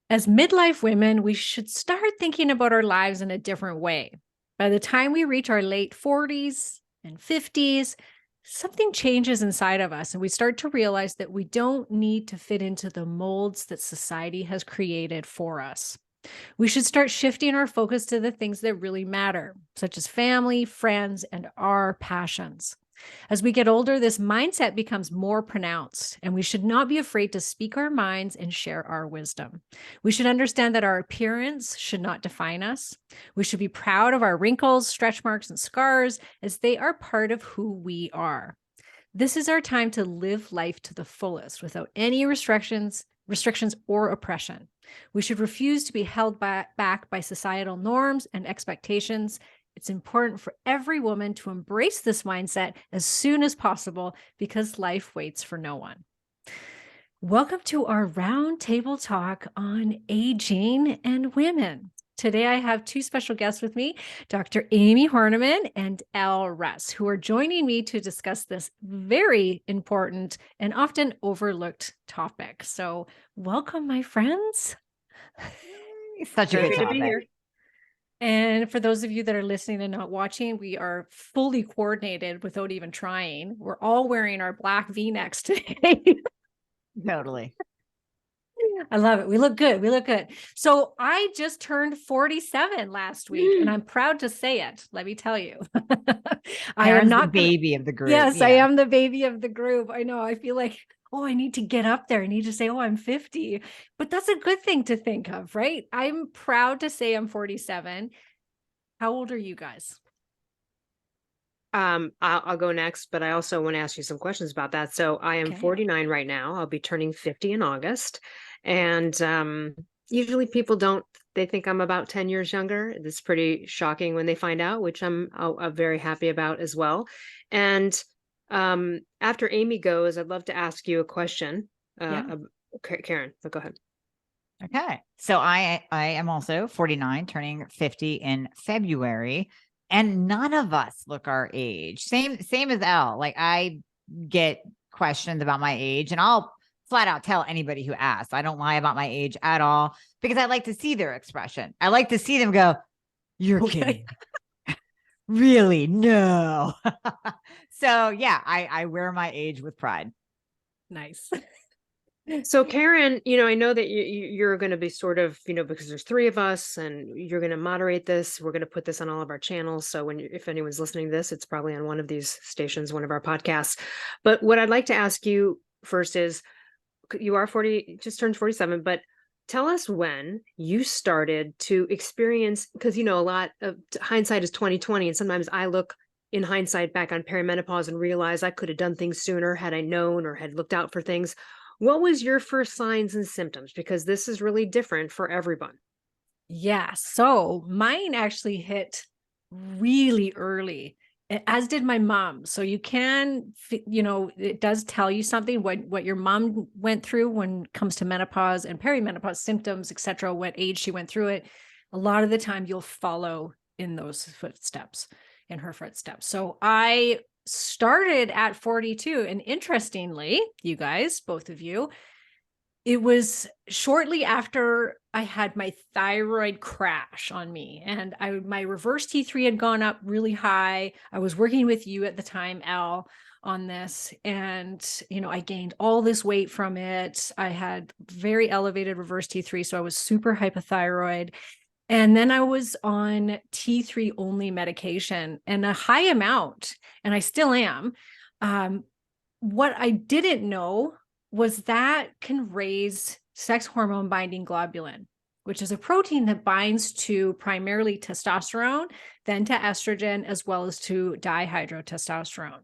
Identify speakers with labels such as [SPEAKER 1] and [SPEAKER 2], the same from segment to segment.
[SPEAKER 1] As midlife women, we should start thinking about our lives in a different way. By the time we reach our late 40s and 50s, something changes inside of us, and we start to realize that we don't need to fit into the molds that society has created for us. We should start shifting our focus to the things that really matter, such as family, friends, and our passions. As we get older, this mindset becomes more pronounced, and we should not be afraid to speak our minds and share our wisdom. We should understand that our appearance should not define us. We should be proud of our wrinkles, stretch marks, and scars, as they are part of who we are. This is our time to live life to the fullest without any restrictions or oppression. We should refuse to be held back by societal norms and expectations. It's important for every woman to embrace this mindset as soon as possible because life waits for no one. Welcome to our roundtable talk on aging and women. Today, I have two special guests with me, Dr. Amie Hornaman and Al Russ, who are joining me to discuss this very important and often overlooked topic. So welcome, my friends.
[SPEAKER 2] Such a good
[SPEAKER 3] to be
[SPEAKER 2] topic.
[SPEAKER 3] here.
[SPEAKER 1] And for those of you that are listening and not watching, we are fully coordinated without even trying. We're all wearing our black V-necks today.
[SPEAKER 2] Totally.
[SPEAKER 1] I love it. We look good. We look good. So I just turned 47 last week, and I'm proud to say it. Let me tell you. I am not
[SPEAKER 2] the baby of the group.
[SPEAKER 1] Yes, I am the baby of the group. I know. I feel like, oh, I need to get up there. I need to say, oh, I'm 50. But that's a good thing to think of, right? I'm proud to say I'm 47. How old are you guys?
[SPEAKER 3] I'll go next, but I also want to ask you some questions about that. So I am 49 right now. I'll be turning 50 in August. And usually people they think I'm about 10 years younger. It's pretty shocking when they find out, which I'm very happy about as well. And after Amie goes, I'd love to ask you a question. Karen, so go ahead.
[SPEAKER 2] Okay. So I am also 49, turning 50 in February. And none of us look our age. Same as Elle. Like, I get questions about my age, and I'll flat out tell anybody who asks. I don't lie about my age at all because I like to see their expression. I like to see them go, "You're kidding." Really? No. So yeah, I wear my age with pride.
[SPEAKER 1] Nice.
[SPEAKER 3] So Karen, I know that you're going to be sort of, because there's three of us and you're going to moderate this. We're going to put this on all of our channels. So if anyone's listening to this, it's probably on one of these stations, one of our podcasts. But what I'd like to ask you first is, you are 40, just turned 47, but tell us when you started to experience, because, a lot of hindsight is 20/20. And sometimes I look in hindsight back on perimenopause and realize I could have done things sooner had I known or had looked out for things. What was your first signs and symptoms? Because this is really different for everyone.
[SPEAKER 1] Yeah. So mine actually hit really early, as did my mom. So you can, it does tell you something what your mom went through when it comes to menopause and perimenopause symptoms, et cetera, what age she went through it. A lot of the time you'll follow in those footsteps, in her footsteps. So I started at 42. And interestingly, you guys, both of you, it was shortly after I had my thyroid crash on me, and my reverse T3 had gone up really high. I was working with you at the time, Al, on this, and I gained all this weight from it. I had very elevated reverse T3, so I was super hypothyroid. And then I was on T3 only medication and a high amount, and I still am. What I didn't know was that can raise sex hormone binding globulin, which is a protein that binds to primarily testosterone, then to estrogen, as well as to dihydrotestosterone.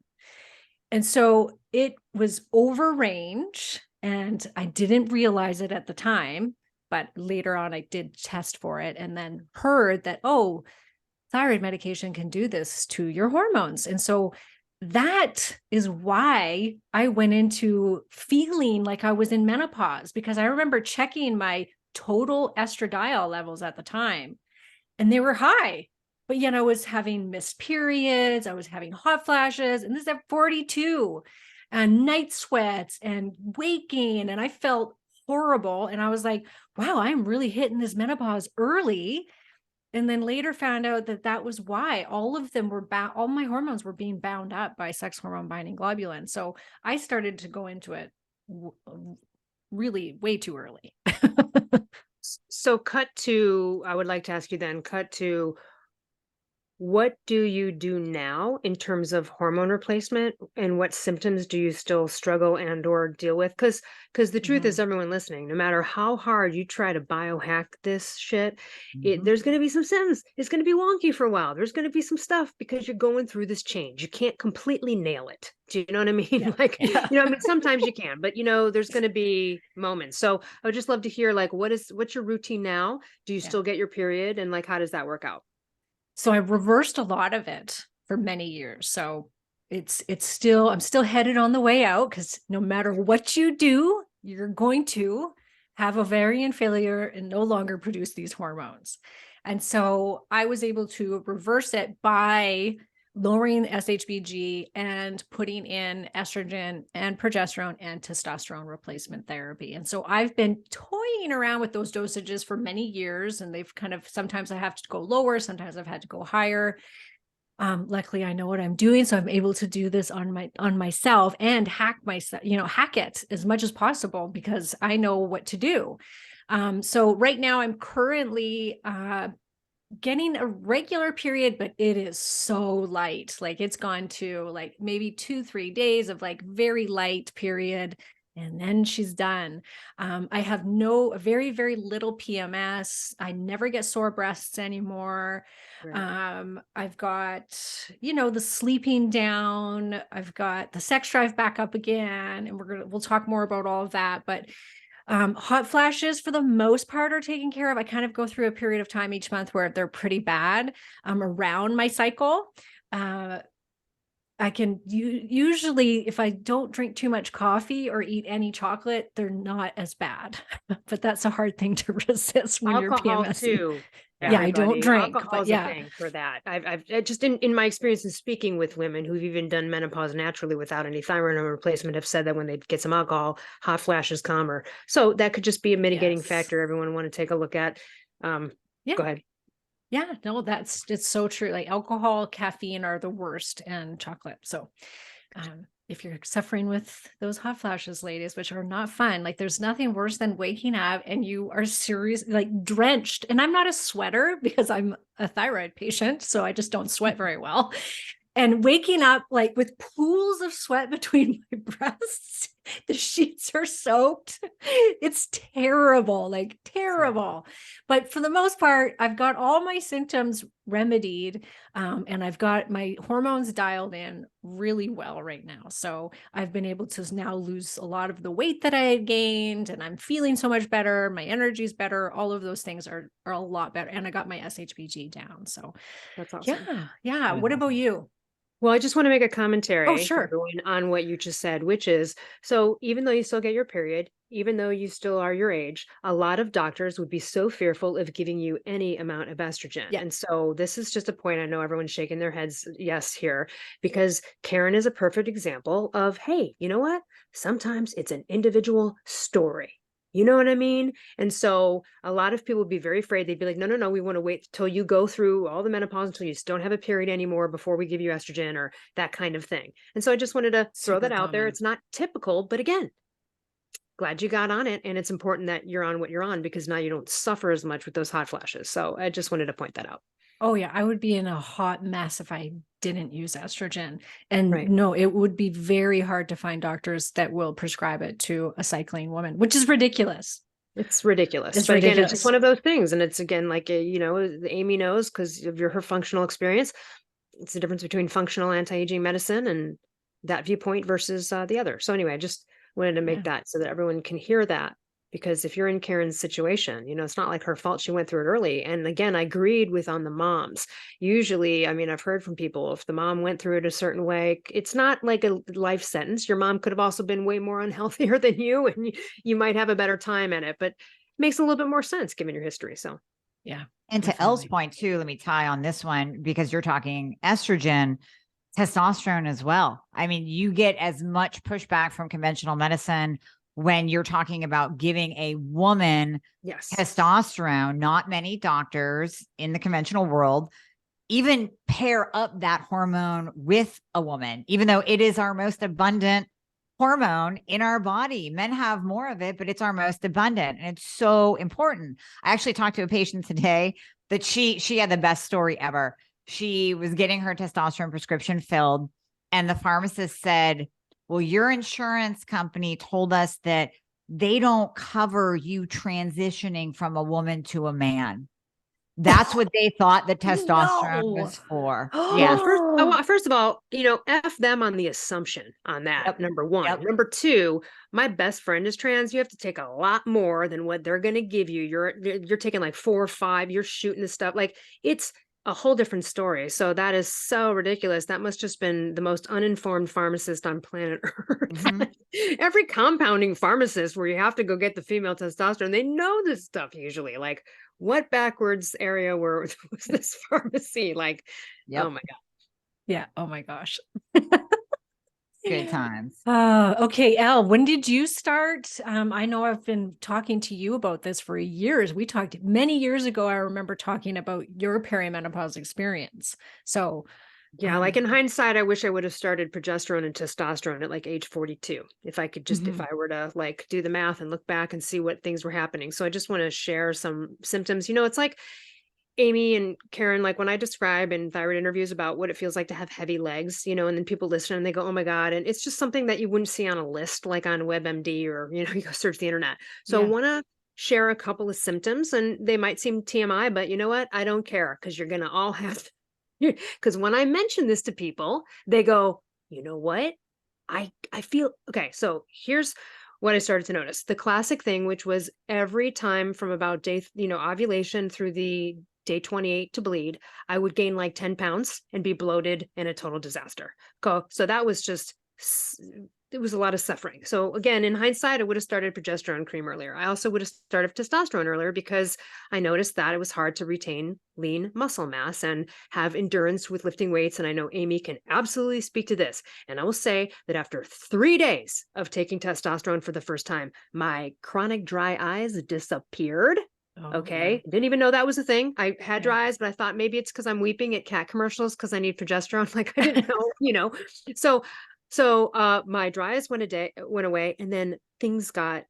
[SPEAKER 1] And so it was over range, and I didn't realize it at the time. But later on, I did test for it and then heard that, oh, thyroid medication can do this to your hormones. And so that is why I went into feeling like I was in menopause, because I remember checking my total estradiol levels at the time, and they were high. But yet I was having missed periods, I was having hot flashes, and this is at 42, and night sweats and waking, and I felt horrible. And I was like, wow, I'm really hitting this menopause early. And then later found out that that was why all of them were bound, all my hormones were being bound up by sex hormone binding globulin. So I started to go into it really way too early.
[SPEAKER 3] So I would like to ask you then, what do you do now in terms of hormone replacement, and what symptoms do you still struggle and or deal with? Because the truth is, everyone listening, no matter how hard you try to biohack this shit, there's going to be some symptoms. It's going to be wonky for a while. There's going to be some stuff because you're going through this change. You can't completely nail it. Do you know what I mean?
[SPEAKER 1] Yeah.
[SPEAKER 3] Like,
[SPEAKER 1] Yeah.
[SPEAKER 3] I mean, sometimes you can, but there's going to be moments. So I would just love to hear, like, what's your routine now? Do you still get your period? And like, how does that work out?
[SPEAKER 1] So I reversed a lot of it for many years. So I'm still headed on the way out, because no matter what you do, you're going to have ovarian failure and no longer produce these hormones. And so I was able to reverse it by lowering the SHBG and putting in estrogen and progesterone and testosterone replacement therapy. And so I've been toying around with those dosages for many years, and they've kind of, sometimes I have to go lower, sometimes I've had to go higher. Luckily I know what I'm doing, so I'm able to do this on myself and hack it as much as possible, because I know what to do. So right now I'm currently getting a regular period, but it is so light. Like, it's gone to like maybe 2-3 days of like very light period, and then she's done. I have very, very little PMS. I never get sore breasts anymore.
[SPEAKER 3] Right.
[SPEAKER 1] I've got, the sleeping down. I've got the sex drive back up again, and we'll talk more about all of that. But hot flashes for the most part are taken care of. I kind of go through a period of time each month where they're pretty bad around my cycle. I can usually, if I don't drink too much coffee or eat any chocolate, they're not as bad. But that's a hard thing to resist when
[SPEAKER 3] Alcohol
[SPEAKER 1] you're PMS.
[SPEAKER 3] too.
[SPEAKER 1] Yeah, I don't drink,
[SPEAKER 3] Alcohol
[SPEAKER 1] but
[SPEAKER 3] is a thing for that. I've just in my experience in speaking with women who've even done menopause naturally without any thyroid hormone replacement have said that when they get some alcohol, hot flashes calmer. So that could just be a mitigating factor everyone want to take a look at. Go ahead.
[SPEAKER 1] Yeah, no, it's so true. Like, alcohol, caffeine are the worst, and chocolate. So if you're suffering with those hot flashes, ladies, which are not fun, like, there's nothing worse than waking up and you are seriously like drenched. And I'm not a sweater because I'm a thyroid patient, so I just don't sweat very well. And waking up like with pools of sweat between my breasts, the sheets are soaked. It's terrible, like terrible. But for the most part, I've got all my symptoms remedied, and I've got my hormones dialed in really well right now. So I've been able to now lose a lot of the weight that I had gained, and I'm feeling so much better. My energy's better. All of those things are a lot better. And I got my SHBG down. So
[SPEAKER 3] that's awesome.
[SPEAKER 1] Yeah. What about you?
[SPEAKER 3] Well, I just want to make a commentary
[SPEAKER 1] sure.
[SPEAKER 3] on what you just said, which is, so even though you still get your period, even though you still are your age, a lot of doctors would be so fearful of giving you any amount of estrogen.
[SPEAKER 1] Yeah.
[SPEAKER 3] And so this is just a point. I know everyone's shaking their heads yes here, because Karen is a perfect example of, hey, you know what? Sometimes it's an individual story. You know what I mean? And so a lot of people would be very afraid. They'd be like, no, we want to wait till you go through all the menopause, until you don't have a period anymore before we give you estrogen, or that kind of thing. And so I just wanted to throw that out there. It's not typical, but again, glad you got on it. And it's important that you're on what you're on, because now you don't suffer as much with those hot flashes. So I just wanted to point that out.
[SPEAKER 1] Oh yeah, I would be in a hot mess if I didn't use estrogen. And
[SPEAKER 3] Right.
[SPEAKER 1] no, it would be very hard to find doctors that will prescribe it to a cycling woman, which is ridiculous.
[SPEAKER 3] It's ridiculous.
[SPEAKER 1] It's
[SPEAKER 3] but
[SPEAKER 1] ridiculous.
[SPEAKER 3] Again, it's just one of those things. And it's, again, like, Amie knows because of her functional experience. It's the difference between functional anti-aging medicine and that viewpoint versus the other. So anyway, I just wanted to make that so that everyone can hear that. Because if you're in Karen's situation, it's not like her fault. She went through it early. And again, I agreed with on the moms. Usually, I mean, I've heard from people, if the mom went through it a certain way, it's not like a life sentence. Your mom could have also been way more unhealthier than you, and you might have a better time at it, but it makes a little bit more sense given your history. So,
[SPEAKER 1] yeah.
[SPEAKER 2] And to Elle's point too, let me tie on this one, because you're talking estrogen, testosterone as well. I mean, you get as much pushback from conventional medicine when you're talking about giving a woman
[SPEAKER 3] Yes.
[SPEAKER 2] testosterone. Not many doctors in the conventional world even pair up that hormone with a woman, even though it is our most abundant hormone in our body. Men have more of it, but it's our most abundant, and it's so important. I actually talked to a patient today that she had the best story ever. She was getting her testosterone prescription filled, and the pharmacist said, well, your insurance company told us that they don't cover you transitioning from a woman to a man. That's what they thought the testosterone
[SPEAKER 1] No.
[SPEAKER 2] was for.
[SPEAKER 3] Well,
[SPEAKER 2] Yeah.
[SPEAKER 3] first of all, F them on the assumption on that.
[SPEAKER 2] Yep.
[SPEAKER 3] Number one.
[SPEAKER 2] Yep.
[SPEAKER 3] Number two, my best friend is trans. You have to take a lot more than what they're going to give you. You're taking like 4 or 5. You're shooting this stuff. Like, it's a whole different story. So that is so ridiculous. That must just been the most uninformed pharmacist on planet Earth.
[SPEAKER 2] Mhm.
[SPEAKER 3] Every compounding pharmacist where you have to go get the female testosterone, they know this stuff usually. Like, what backwards area was this pharmacy? Like,
[SPEAKER 2] Yep.
[SPEAKER 3] oh my God.
[SPEAKER 1] Yeah. Oh my gosh.
[SPEAKER 2] Good times.
[SPEAKER 1] Okay, Elle, when did you start? I know I've been talking to you about this for years. We talked many years ago. I remember talking about your perimenopause experience. So
[SPEAKER 3] Yeah, like in hindsight, I wish I would have started progesterone and testosterone at like age 42. If I could just, if I were to like do the math and look back and see what things were happening. So I just want to share some symptoms. It's like Amie and Karen, like when I describe in thyroid interviews about what it feels like to have heavy legs, and then people listen and they go, oh my God. And it's just something that you wouldn't see on a list, like on WebMD or, you go search the internet. So I want to share a couple of symptoms, and they might seem TMI, but you know what? I don't care, because you're going to all have, because when I mention this to people, they go, you know what? I feel, okay. So here's what I started to notice. The classic thing, which was every time from about day, ovulation through the day 28 to bleed, I would gain like 10 pounds and be bloated and a total disaster. So that was just, it was a lot of suffering. So again, in hindsight, I would have started progesterone cream earlier. I also would have started testosterone earlier, because I noticed that it was hard to retain lean muscle mass and have endurance with lifting weights. And I know Amie can absolutely speak to this. And I will say that after 3 days of taking testosterone for the first time, my chronic dry eyes disappeared. Okay. Didn't even know that was a thing. I had dry eyes, but I thought maybe it's because I'm weeping at cat commercials because I need progesterone. Like, I didn't know, So my dry eyes went away, and then things got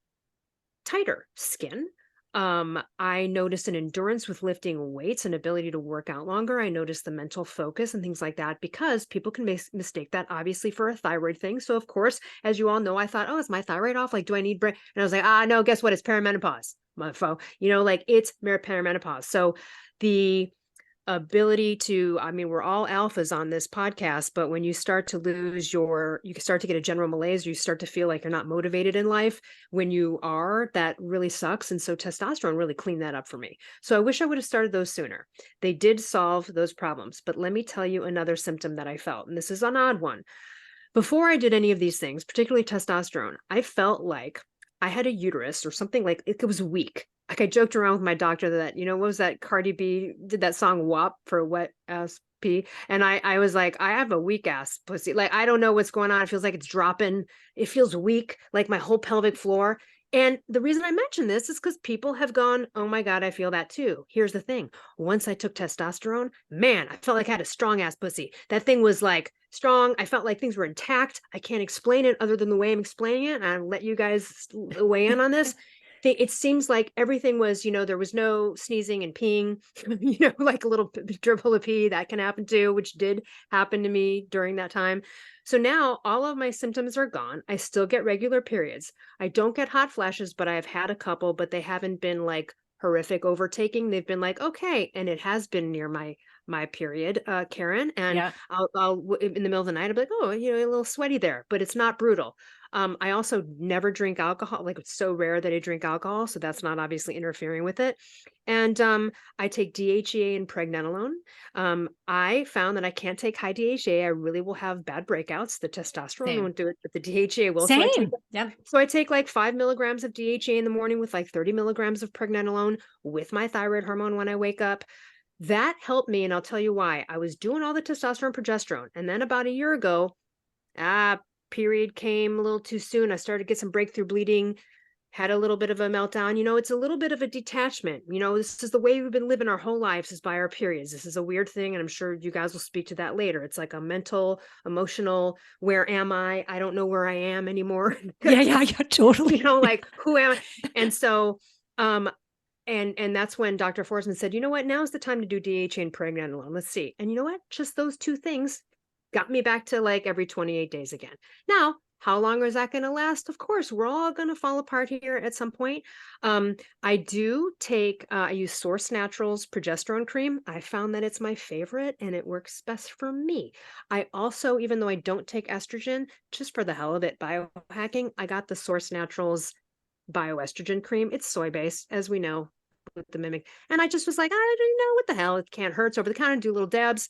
[SPEAKER 3] tighter. Skin. I noticed an endurance with lifting weights and ability to work out longer. I noticed the mental focus and things like that, because people can mistake that obviously for a thyroid thing. So of course, as you all know, I thought, oh, is my thyroid off? Like, do I need break? And I was like, no, guess what? It's perimenopause, motherfucker. Like, it's perimenopause. So the ability to, we're all alphas on this podcast, but when you start to lose you start to get a general malaise, you start to feel like you're not motivated in life. When you are, that really sucks. And so testosterone really cleaned that up for me. So I wish I would have started those sooner. They did solve those problems. But let me tell you another symptom that I felt, and this is an odd one. Before I did any of these things, particularly testosterone, I felt like I had a uterus or something, like it was weak. Like, I joked around with my doctor that, what was that? Cardi B did that song WAP for wet ass pee. And I was like, I have a weak ass pussy. Like, I don't know what's going on. It feels like it's dropping. It feels weak, like my whole pelvic floor. And the reason I mention this is because people have gone, oh my God, I feel that too. Here's the thing. Once I took testosterone, man, I felt like I had a strong ass pussy. That thing was like strong. I felt like things were intact. I can't explain it other than the way I'm explaining it. And I'll let you guys weigh in on this. It seems like everything was, there was no sneezing and peeing, like a little dribble of pee that can happen too, which did happen to me during that time. So now all of my symptoms are gone. I still get regular periods. I don't get hot flashes, but I've had a couple, but they haven't been like horrific overtaking. They've been like, okay. And it has been near my period, Karen. And I'll in the middle of the night, I'll be like, oh, a little sweaty there, but it's not brutal. I also never drink alcohol. Like, it's so rare that I drink alcohol, so that's not obviously interfering with it. And I take DHEA and pregnenolone. I found that I can't take high DHEA. I really will have bad breakouts. The testosterone won't do it, but the DHEA will.
[SPEAKER 1] Same.
[SPEAKER 3] So I take like 5 milligrams of DHEA in the morning with like 30 milligrams of pregnenolone with my thyroid hormone when I wake up. That helped me, and I'll tell you why. I was doing all the testosterone, progesterone, and then about a year ago, period came a little too soon. I started to get some breakthrough bleeding, had a little bit of a meltdown. It's a little bit of a detachment. This is the way we've been living our whole lives, is by our periods. This is a weird thing, and I'm sure you guys will speak to that later. It's like a mental, emotional, where am I? I don't know where I am anymore.
[SPEAKER 1] Yeah, totally.
[SPEAKER 3] Like, who am I? And so, and that's when Dr. Forsman said, you know what, now's the time to do DHEA and pregnenolone. Let's see. And you know what? Just those two things got me back to like every 28 days again. Now, how long is that going to last? Of course, we're all going to fall apart here at some point. I do take, I use Source Naturals progesterone cream. I found that it's my favorite and it works best for me. I also, even though I don't take estrogen, just for the hell of it, biohacking, I got the Source Naturals bioestrogen cream. It's soy-based, as we know, with the mimic. And I just was like, I don't know what the hell. It can't hurt. It's over the counter, do little dabs.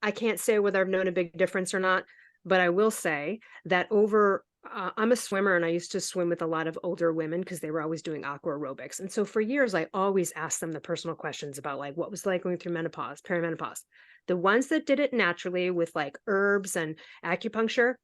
[SPEAKER 3] I can't say whether I've known a big difference or not, but I will say that I'm a swimmer, and I used to swim with a lot of older women because they were always doing aqua aerobics. And so for years, I always asked them the personal questions about like what was like going through menopause, perimenopause. The ones that did it naturally with like herbs and acupuncture,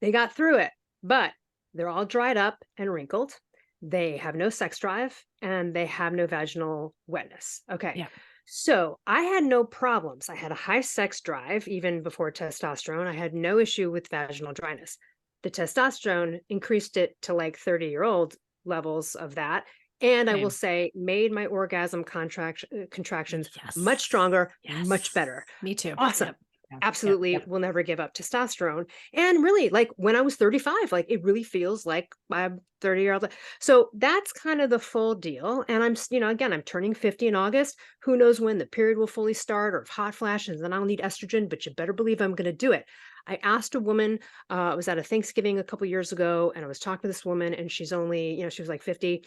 [SPEAKER 3] they got through it, but they're all dried up and wrinkled. They have no sex drive and they have no vaginal wetness. Okay.
[SPEAKER 1] Yeah.
[SPEAKER 3] So I had no problems. I had a high sex drive even before testosterone. I had no issue with vaginal dryness. The testosterone increased it to like 30-year-old levels of that. And I will say, made my orgasm contractions much stronger, much better.
[SPEAKER 1] Me too.
[SPEAKER 3] Awesome.
[SPEAKER 1] Yep.
[SPEAKER 3] Absolutely will never give up testosterone. And really, like when I was 35, like it really feels like I'm 30-year-old. So that's kind of the full deal. And I'm, again, I'm turning 50 in August. Who knows when the period will fully start or if hot flashes, and I'll need estrogen, but you better believe I'm going to do it. I asked a woman, I was at a Thanksgiving a couple years ago, and I was talking to this woman, and she's only, she was like 50.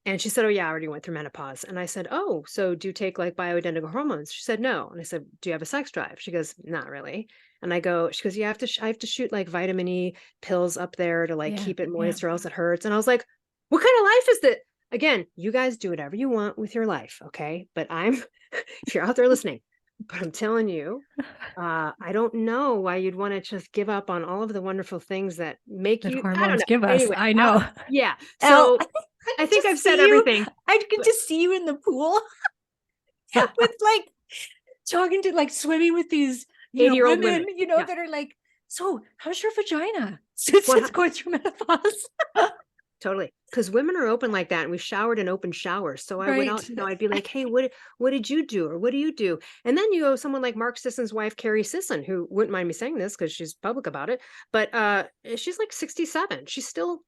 [SPEAKER 3] And she said, oh, yeah, I already went through menopause. And I said, oh, so do you take like bioidentical hormones? She said, no. And I said, do you have a sex drive? She goes, not really. And I go, she goes, yeah, I have to shoot like vitamin E pills up there to like keep it moist or else it hurts. And I was like, what kind of life is that? Again, you guys do whatever you want with your life. Okay. But if you're out there listening, but I'm telling you, I don't know why you'd want to just give up on all of the wonderful things that make you
[SPEAKER 1] hormones give us.
[SPEAKER 3] Anyway,
[SPEAKER 1] I know.
[SPEAKER 3] Yeah. So I think I've said everything.
[SPEAKER 1] I could just see you in the pool with like talking to like swimming with these
[SPEAKER 3] 80-year-old
[SPEAKER 1] women, that are like, so how's your vagina since it's going through menopause?
[SPEAKER 3] Totally. Because women are open like that, and we showered in open showers. So I went out, I'd be like, hey, what did you do? Or what do you do? And then you go someone like Mark Sisson's wife, Carrie Sisson, who wouldn't mind me saying this because she's public about it. But she's like 67. She's still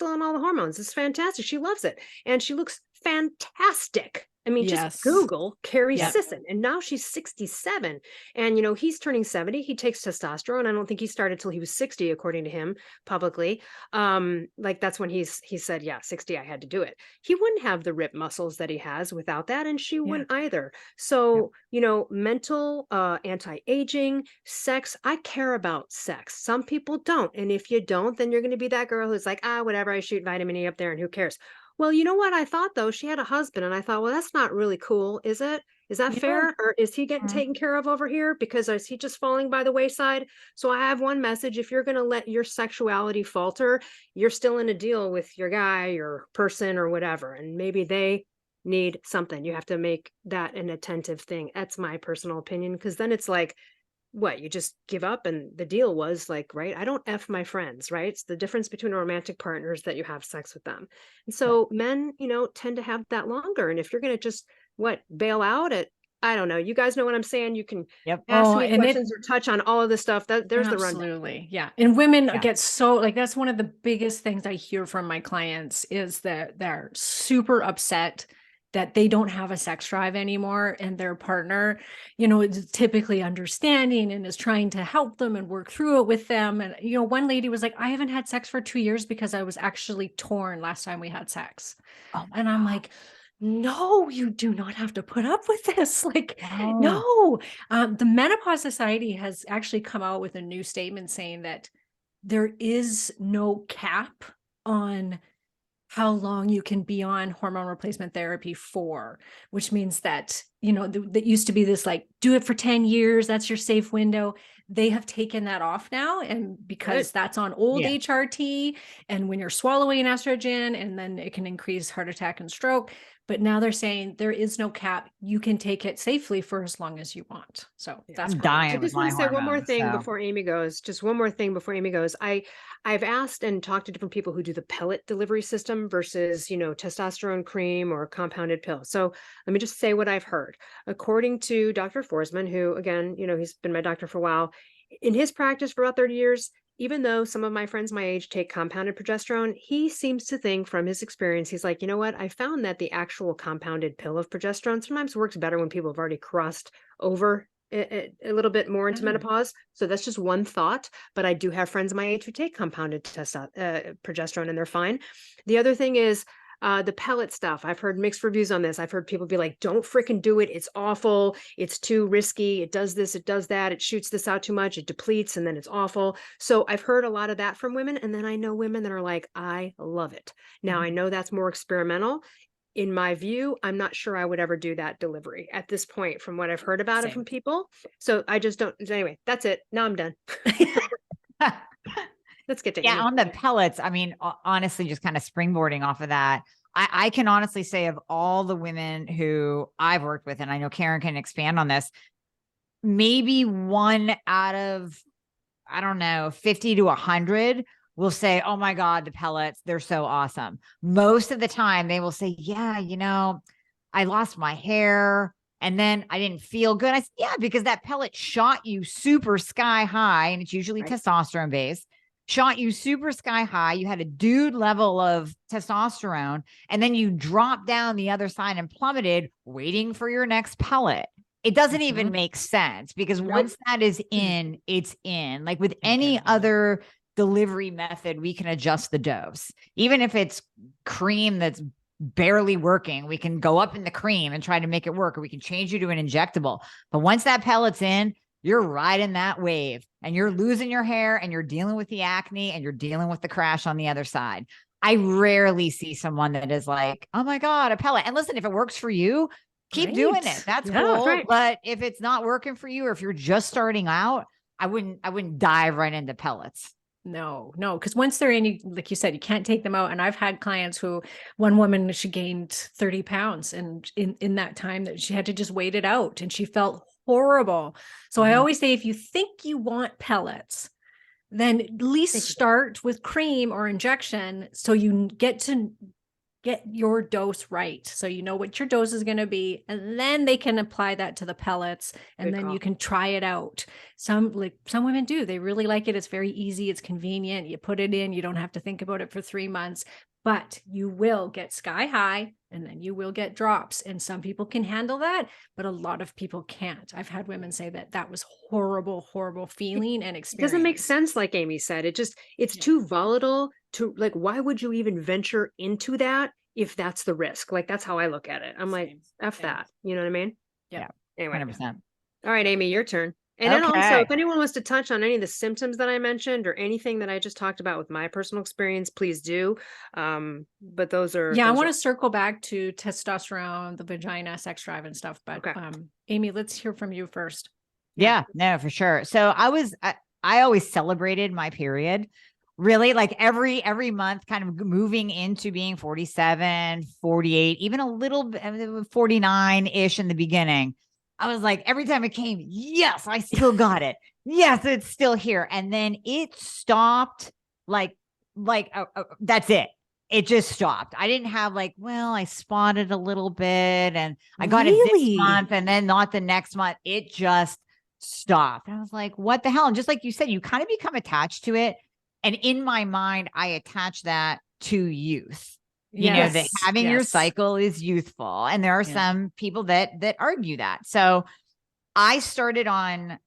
[SPEAKER 3] on all the hormones. It's fantastic. She loves it. And she looks fantastic. I mean, just Google Carrie Sisson. And now she's 67. And, he's turning 70. He takes testosterone. I don't think he started till he was 60, according to him publicly. Like that's when he said, yeah, 60, I had to do it. He wouldn't have the ripped muscles that he has without that. And she wouldn't either. So, mental, anti-aging, sex, I care about sex. Some people don't. And if you don't, then you're going to be that girl who's like, whatever, I shoot vitamin E up there and who cares? Well, you know what I thought though? She had a husband, and I thought, well, that's not really cool, is it? Is that fair? Or is he getting taken care of over here? Because is he just falling by the wayside? So I have one message. If you're going to let your sexuality falter, you're still in a deal with your guy or person or whatever. And maybe they need something. You have to make that an attentive thing. That's my personal opinion. Because then it's like, what, you just give up? And the deal was like, right, I don't F my friends, right? It's the difference between romantic partners that you have sex with them. And so men, tend to have that longer. And if you're going to just bail out at, I don't know, you guys know what I'm saying? You can ask me questions or touch on all of this stuff. There's the rundown.
[SPEAKER 1] Absolutely. Yeah. And women get so like, that's one of the biggest things I hear from my clients is that they're super upset that they don't have a sex drive anymore, and their partner, is typically understanding and is trying to help them and work through it with them. And, one lady was like, I haven't had sex for 2 years because I was actually torn last time we had sex. And I'm like, no, you do not have to put up with this. Like, no. The Menopause Society has actually come out with a new statement saying that there is no cap on how long you can be on hormone replacement therapy for, which means that that used to be this like, do it for 10 years. That's your safe window. They have taken that off now. And because that's on old HRT, and when you're swallowing estrogen, and then it can increase heart attack and stroke. But now they're saying there is no cap. You can take it safely for as long as you want. So that's
[SPEAKER 2] I'm dying.
[SPEAKER 3] I
[SPEAKER 2] with
[SPEAKER 3] just want
[SPEAKER 2] my
[SPEAKER 3] to say one more
[SPEAKER 2] hormones,
[SPEAKER 3] thing
[SPEAKER 2] so.
[SPEAKER 3] before Amie goes. Just one more thing before Amie goes. I've asked and talked to different people who do the pellet delivery system versus, testosterone cream or compounded pill. So let me just say what I've heard. According to Dr. Forsman, who again, he's been my doctor for a while, in his practice for about 30 years, even though some of my friends my age take compounded progesterone, he seems to think from his experience, he's like, you know what? I found that the actual compounded pill of progesterone sometimes works better when people have already crossed over a little bit more into menopause. So that's just one thought. But I do have friends my age who take compounded progesterone and they're fine. The other thing is, the pellet stuff. I've heard mixed reviews on this. I've heard people be like, don't freaking do it. It's awful. It's too risky. It does this, it does that. It shoots this out too much. It depletes and then it's awful. So I've heard a lot of that from women. And then I know women that are like, I love it. Now I know that's more experimental. In my view, I'm not sure I would ever do that delivery at this point from what I've heard about it from people. So I just don't. Anyway, that's it. Now I'm done. Let's get to Amie.
[SPEAKER 2] On the pellets. I mean, honestly, just kind of springboarding off of that. I can honestly say of all the women who I've worked with, and I know Karen can expand on this, maybe one out of, I don't know, 50 to 100 will say, oh my God, the pellets, they're so awesome. Most of the time they will say, yeah, I lost my hair and then I didn't feel good. I said, yeah, because that pellet shot you super sky high, and it's usually testosterone based. Shot you super sky high. You had a dude level of testosterone, and then you dropped down the other side and plummeted, waiting for your next pellet. It doesn't even make sense, because once that is in, it's in. Like with any other delivery method, we can adjust the dose. Even if it's cream that's barely working, we can go up in the cream and try to make it work, or we can change you to an injectable. But once that pellet's in, you're riding that wave, and you're losing your hair, and you're dealing with the acne, and you're dealing with the crash on the other side. I rarely see someone that is like, oh my God, a pellet. And listen, if it works for you, keep doing it. That's cool. Right. But if it's not working for you, or if you're just starting out, I wouldn't dive right into pellets.
[SPEAKER 1] No, because once they're in, like you said, you can't take them out. And I've had clients who, one woman, she gained 30 pounds, and in that time that she had to just wait it out, and she felt horrible. So I always say, if you think you want pellets, then at least start with cream or injection, so you get your dose right. So you know what your dose is going to be, and then they can apply that to the pellets, and then you can try it out. Some women do, they really like it. It's very easy. It's convenient. You put it in, you don't have to think about it for 3 months, but you will get sky high, and then you will get drops. And some people can handle that, but a lot of people can't. I've had women say that was horrible feeling and experience.
[SPEAKER 3] It doesn't make sense. Like Amie said, it's too volatile to, like, why would you even venture into that if that's the risk? Like, that's how I look at it. I'm like, F that. You know what I mean?
[SPEAKER 2] Yeah.
[SPEAKER 3] Anyway.
[SPEAKER 2] 100%.
[SPEAKER 3] All right, Amie, your turn. And then also, if anyone wants to touch on any of the symptoms that I mentioned, or anything that I just talked about with my personal experience, please do. But those are.
[SPEAKER 1] Yeah, I want to circle back to testosterone, the vagina, sex drive and stuff. But Amie, let's hear from you first.
[SPEAKER 2] Yeah, no, for sure. So I always celebrated my period. Really, like every month, kind of moving into being 47, 48, even a little bit 49-ish in the beginning. I was like, every time it came, yes, I still got it. Yes, it's still here. And then it stopped, that's it. It just stopped. I didn't have I spotted a little bit, and I got it this month, and then not the next month. It just stopped. I was like, what the hell? And just like you said, you kind of become attached to it. And in my mind, I attach that to youth. You know, that having your cycle is youthful. And there are some people that argue that. So I started on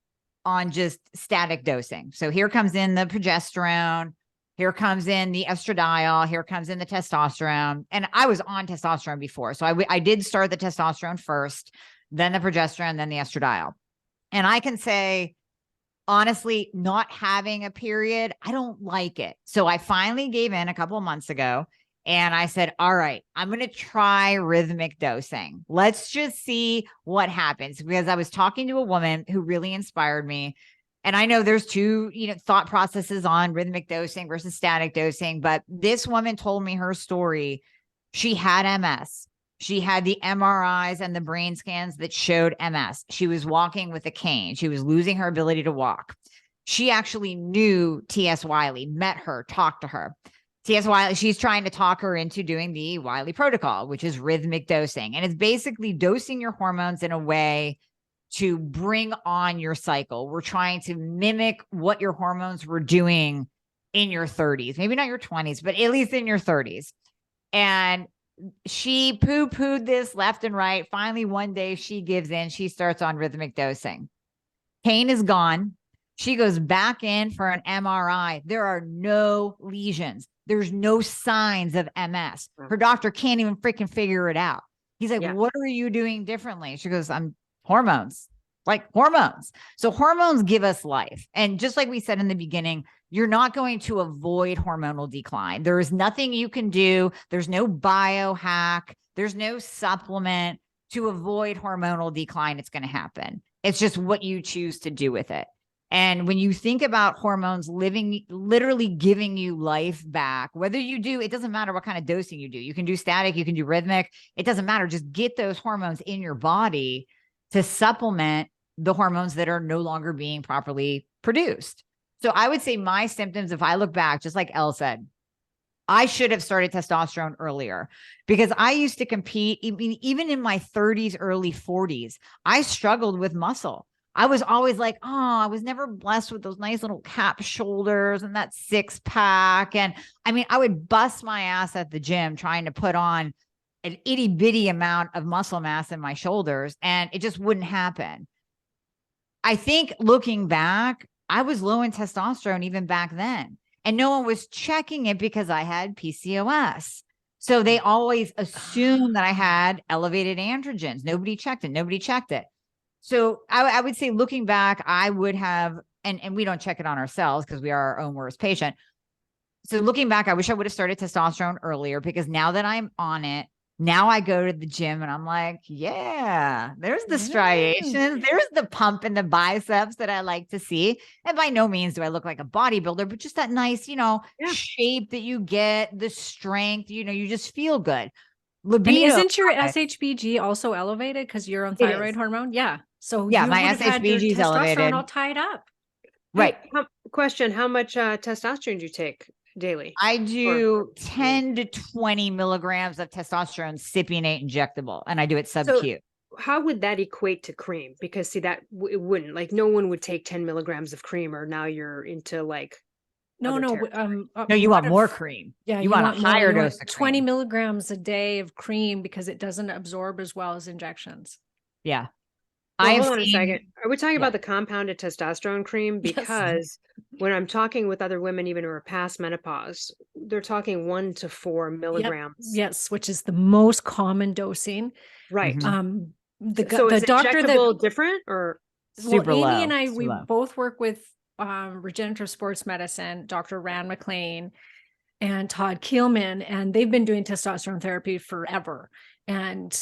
[SPEAKER 2] just static dosing. So here comes in the progesterone, here comes in the estradiol, here comes in the testosterone. And I was on testosterone before. So I did start the testosterone first, then the progesterone, then the estradiol. And I can say, honestly, not having a period, I don't like it. So I finally gave in a couple of months ago, And I said, all right, I'm going to try rhythmic dosing. Let's just see what happens, because I was talking to a woman who really inspired me. And I know there's two, thought processes on rhythmic dosing versus static dosing, but this woman told me her story. She had MS. She had the MRIs and the brain scans that showed MS. She was walking with a cane. She was losing her ability to walk. She actually knew T.S. Wiley, met her, talked to her. T.S. Wiley, she's trying to talk her into doing the Wiley protocol, which is rhythmic dosing. And it's basically dosing your hormones in a way to bring on your cycle. We're trying to mimic what your hormones were doing in your 30s, maybe not your 20s, but at least in your 30s. And she poo-pooed this left and right. Finally, one day she gives in. She starts on rhythmic dosing. Pain is gone. She goes back in for an MRI. There are no lesions. There's no signs of MS. Her doctor can't even freaking figure it out. He's like, what are you doing differently? She goes, I'm hormones, like hormones. So hormones give us life. And just like we said in the beginning, you're not going to avoid hormonal decline. There is nothing you can do. There's no biohack. There's no supplement to avoid hormonal decline. It's going to happen. It's just what you choose to do with it. And when you think about hormones literally giving you life back, whether you do, it doesn't matter what kind of dosing you do. You can do static, you can do rhythmic. It doesn't matter. Just get those hormones in your body to supplement the hormones that are no longer being properly produced. So I would say my symptoms, if I look back, just like Elle said, I should have started testosterone earlier, because I used to compete. Even in my 30s, early 40s, I struggled with muscle. I was always like, I was never blessed with those nice little cap shoulders and that 6-pack. And I would bust my ass at the gym trying to put on an itty bitty amount of muscle mass in my shoulders, and it just wouldn't happen. I think looking back, I was low in testosterone even back then, and no one was checking it because I had PCOS. So they always assumed that I had elevated androgens. Nobody checked it. So I would say, looking back, I would have, and we don't check it on ourselves because we are our own worst patient. So looking back, I wish I would have started testosterone earlier, because now that I'm on it, now I go to the gym and I'm like, yeah, there's the striations. There's the pump in the biceps that I like to see. And by no means do I look like a bodybuilder, but just that nice, shape that you get, the strength, you just feel good.
[SPEAKER 1] Libido. And isn't your SHBG also elevated because you're on thyroid hormone? Yeah. So
[SPEAKER 2] yeah, my SHBG is elevated.
[SPEAKER 1] All tied up.
[SPEAKER 2] Right.
[SPEAKER 3] Question: how much testosterone do you take daily?
[SPEAKER 2] I do 10 to 20 milligrams of testosterone cypionate injectable, and I do it sub-Q.
[SPEAKER 3] So how would that equate to cream? Because see, that it wouldn't. Like, no one would take 10 milligrams of cream, or now you're into like.
[SPEAKER 2] No, you want more cream.
[SPEAKER 1] Yeah,
[SPEAKER 2] you want a higher dose of
[SPEAKER 1] 20 milligrams a day of cream, because it doesn't absorb as well as injections.
[SPEAKER 2] Yeah.
[SPEAKER 3] Well, hold on a second. Are we talking about the compounded testosterone cream? Because when I'm talking with other women, even who are past menopause, they're talking 1 to 4 milligrams.
[SPEAKER 1] Yes, which is the most common dosing.
[SPEAKER 3] Right.
[SPEAKER 1] The
[SPEAKER 3] is
[SPEAKER 1] doctor
[SPEAKER 3] injectable different or
[SPEAKER 2] super low?
[SPEAKER 1] Amie and I, we both work with regenerative sports medicine, Dr. Rand McLean and Todd Keelman, and they've been doing testosterone therapy forever. And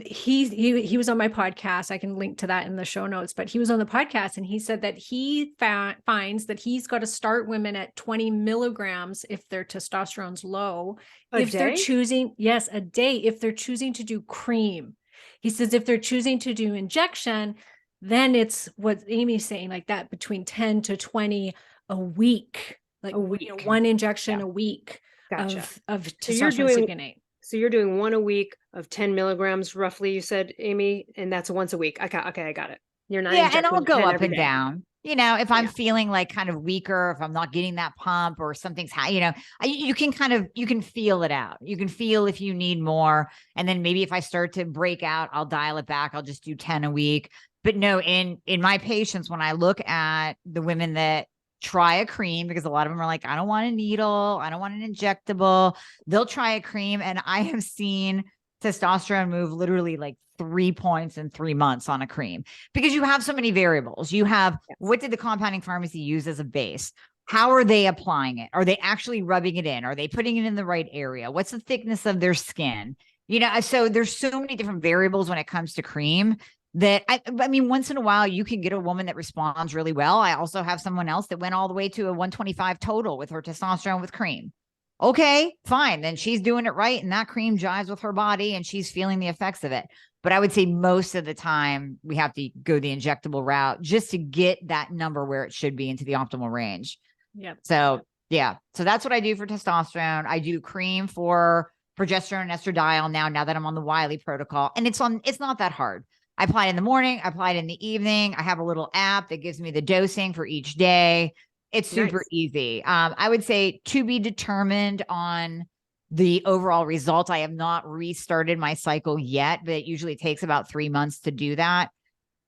[SPEAKER 1] he was on my podcast. I can link to that in the show notes, but he was on the podcast and he said that he finds that he's got to start women at 20 milligrams if their testosterone's low. They're choosing, a day, if they're choosing to do cream. He says if they're choosing to do injection, then it's what Amy's saying, like that between 10 to 20 a week, like one injection a week of testosterone cypionate.
[SPEAKER 3] So you're doing 1 a week of 10 milligrams, roughly, you said, Amie, and that's once a week. I got it. You're not.
[SPEAKER 2] Yeah, and I'll go up and down. If I'm feeling like kind of weaker, if I'm not getting that pump or something's high, you can feel it out. You can feel if you need more. And then maybe if I start to break out, I'll dial it back. I'll just do 10 a week. But no, in my patients, when I look at the women that try a cream, because a lot of them are like, I don't want a needle, I don't want an injectable, they'll try a cream. And I have seen testosterone move literally like 3 points in 3 months on a cream, because you have so many variables. You have, what did the compounding pharmacy use as a base? how are they applying it? Are they actually rubbing it in? Are they putting it in the right area? What's the thickness of their skin? You know, so there's so many different variables when it comes to cream that I mean, once in a while you can get a woman that responds really well. I also have someone else that went all the way to a 125 total with her testosterone with cream. Okay, fine. Then she's doing it right. And that cream jives with her body and she's feeling the effects of it. But I would say most of the time we have to go the injectable route just to get that number where it should be into the optimal range.
[SPEAKER 1] Yep.
[SPEAKER 2] So yeah. So that's what I do for testosterone. I do cream for progesterone and estradiol now that I'm on the Wiley protocol. And it's not that hard. I apply it in the morning. I apply it in the evening. I have a little app that gives me the dosing for each day. It's super easy. I would say to be determined on the overall result. I have not restarted my cycle yet, but it usually takes about 3 months to do that.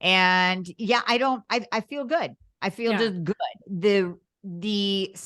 [SPEAKER 2] And yeah, I feel good. I feel just good. The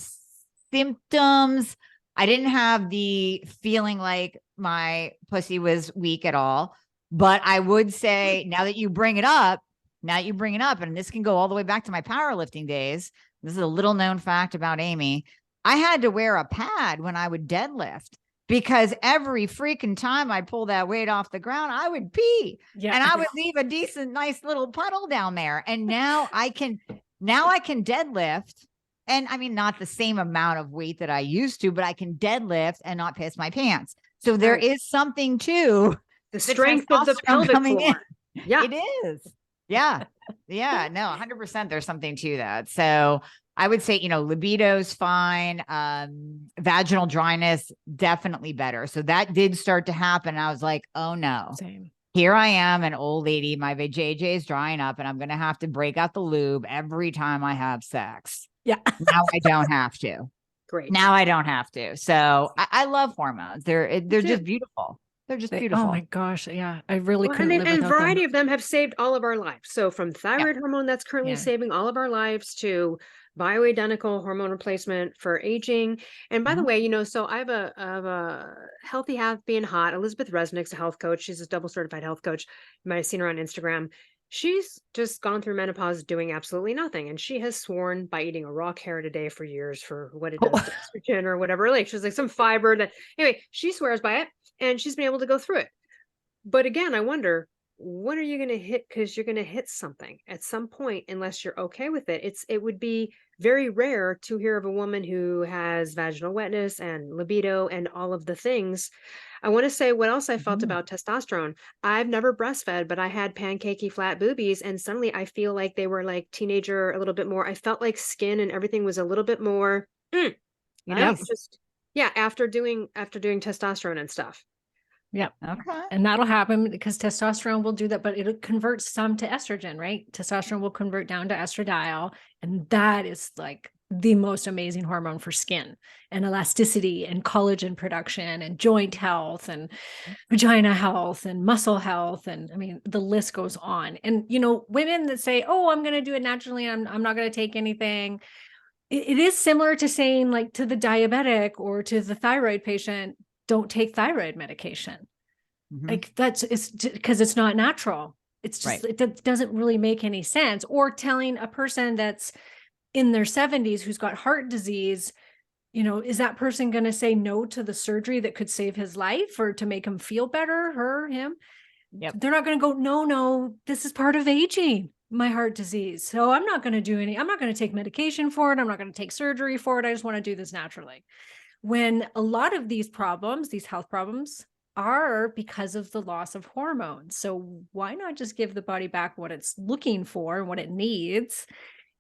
[SPEAKER 2] symptoms, I didn't have the feeling like my pussy was weak at all. But I would say now that you bring it up, and this can go all the way back to my powerlifting days. This is a little known fact about Amie. I had to wear a pad when I would deadlift because every freaking time I pull that weight off the ground, I would pee and I would leave a decent, nice little puddle down there. And now I can deadlift. And I mean, not the same amount of weight that I used to, but I can deadlift and not piss my pants. So there is something to
[SPEAKER 3] the strength of the pelvic floor.
[SPEAKER 2] Yeah, it is. Yeah. Yeah. No, 100%. There's something to that. So I would say, libido's fine. Vaginal dryness, definitely better. So that did start to happen. I was like, oh no.
[SPEAKER 1] Same.
[SPEAKER 2] Here I am, an old lady. My vajayjay is drying up and I'm going to have to break out the lube every time I have sex.
[SPEAKER 1] Yeah.
[SPEAKER 2] Now I don't have to.
[SPEAKER 3] Great.
[SPEAKER 2] Now I don't have to. So I love hormones. They're just beautiful. They're just beautiful.
[SPEAKER 1] Oh my gosh. Yeah. I really couldn't live
[SPEAKER 3] and
[SPEAKER 1] without
[SPEAKER 3] variety
[SPEAKER 1] them.
[SPEAKER 3] of them have saved all of our lives. So from thyroid hormone that's currently saving all of our lives to bioidentical hormone replacement for aging. And by the way, so I have a healthy happy and hot Elizabeth Resnick's a health coach. She's a double certified health coach. You might have seen her on Instagram. She's just gone through menopause doing absolutely nothing. And she has sworn by eating a raw carrot a day for years for what it does to estrogen or whatever. Like she's like some fiber that anyway, she swears by it and she's been able to go through it. But again, I wonder, when are you going to hit? Because you're going to hit something at some point, unless you're okay with it. It would be very rare to hear of a woman who has vaginal wetness and libido and all of the things. I want to say what else I felt about testosterone. I've never breastfed, but I had pancakey flat boobies. And suddenly I feel like they were like teenager, a little bit more. I felt like skin and everything was a little bit more, just, after doing testosterone and stuff.
[SPEAKER 1] Yeah.
[SPEAKER 2] Okay.
[SPEAKER 1] And that'll happen because testosterone will do that, but it'll convert some to estrogen, right? Testosterone will convert down to estradiol. And that is like the most amazing hormone for skin and elasticity and collagen production and joint health and vagina health and muscle health. And I mean, the list goes on. And, women that say, oh, I'm going to do it naturally. I'm not going to take anything. It is similar to saying like to the diabetic or to the thyroid patient, don't take thyroid medication. Like it's because it's not natural. It's just, it doesn't really make any sense. Or telling a person that's in their 70s who's got heart disease, is that person going to say no to the surgery that could save his life or to make him feel better, him? Yep. They're not going to go, no, this is part of aging, my heart disease. So I'm not going to I'm not going to take medication for it. I'm not going to take surgery for it. I just want to do this naturally. When a lot of these problems, these health problems, are because of the loss of hormones. So why not just give the body back what it's looking for and what it needs?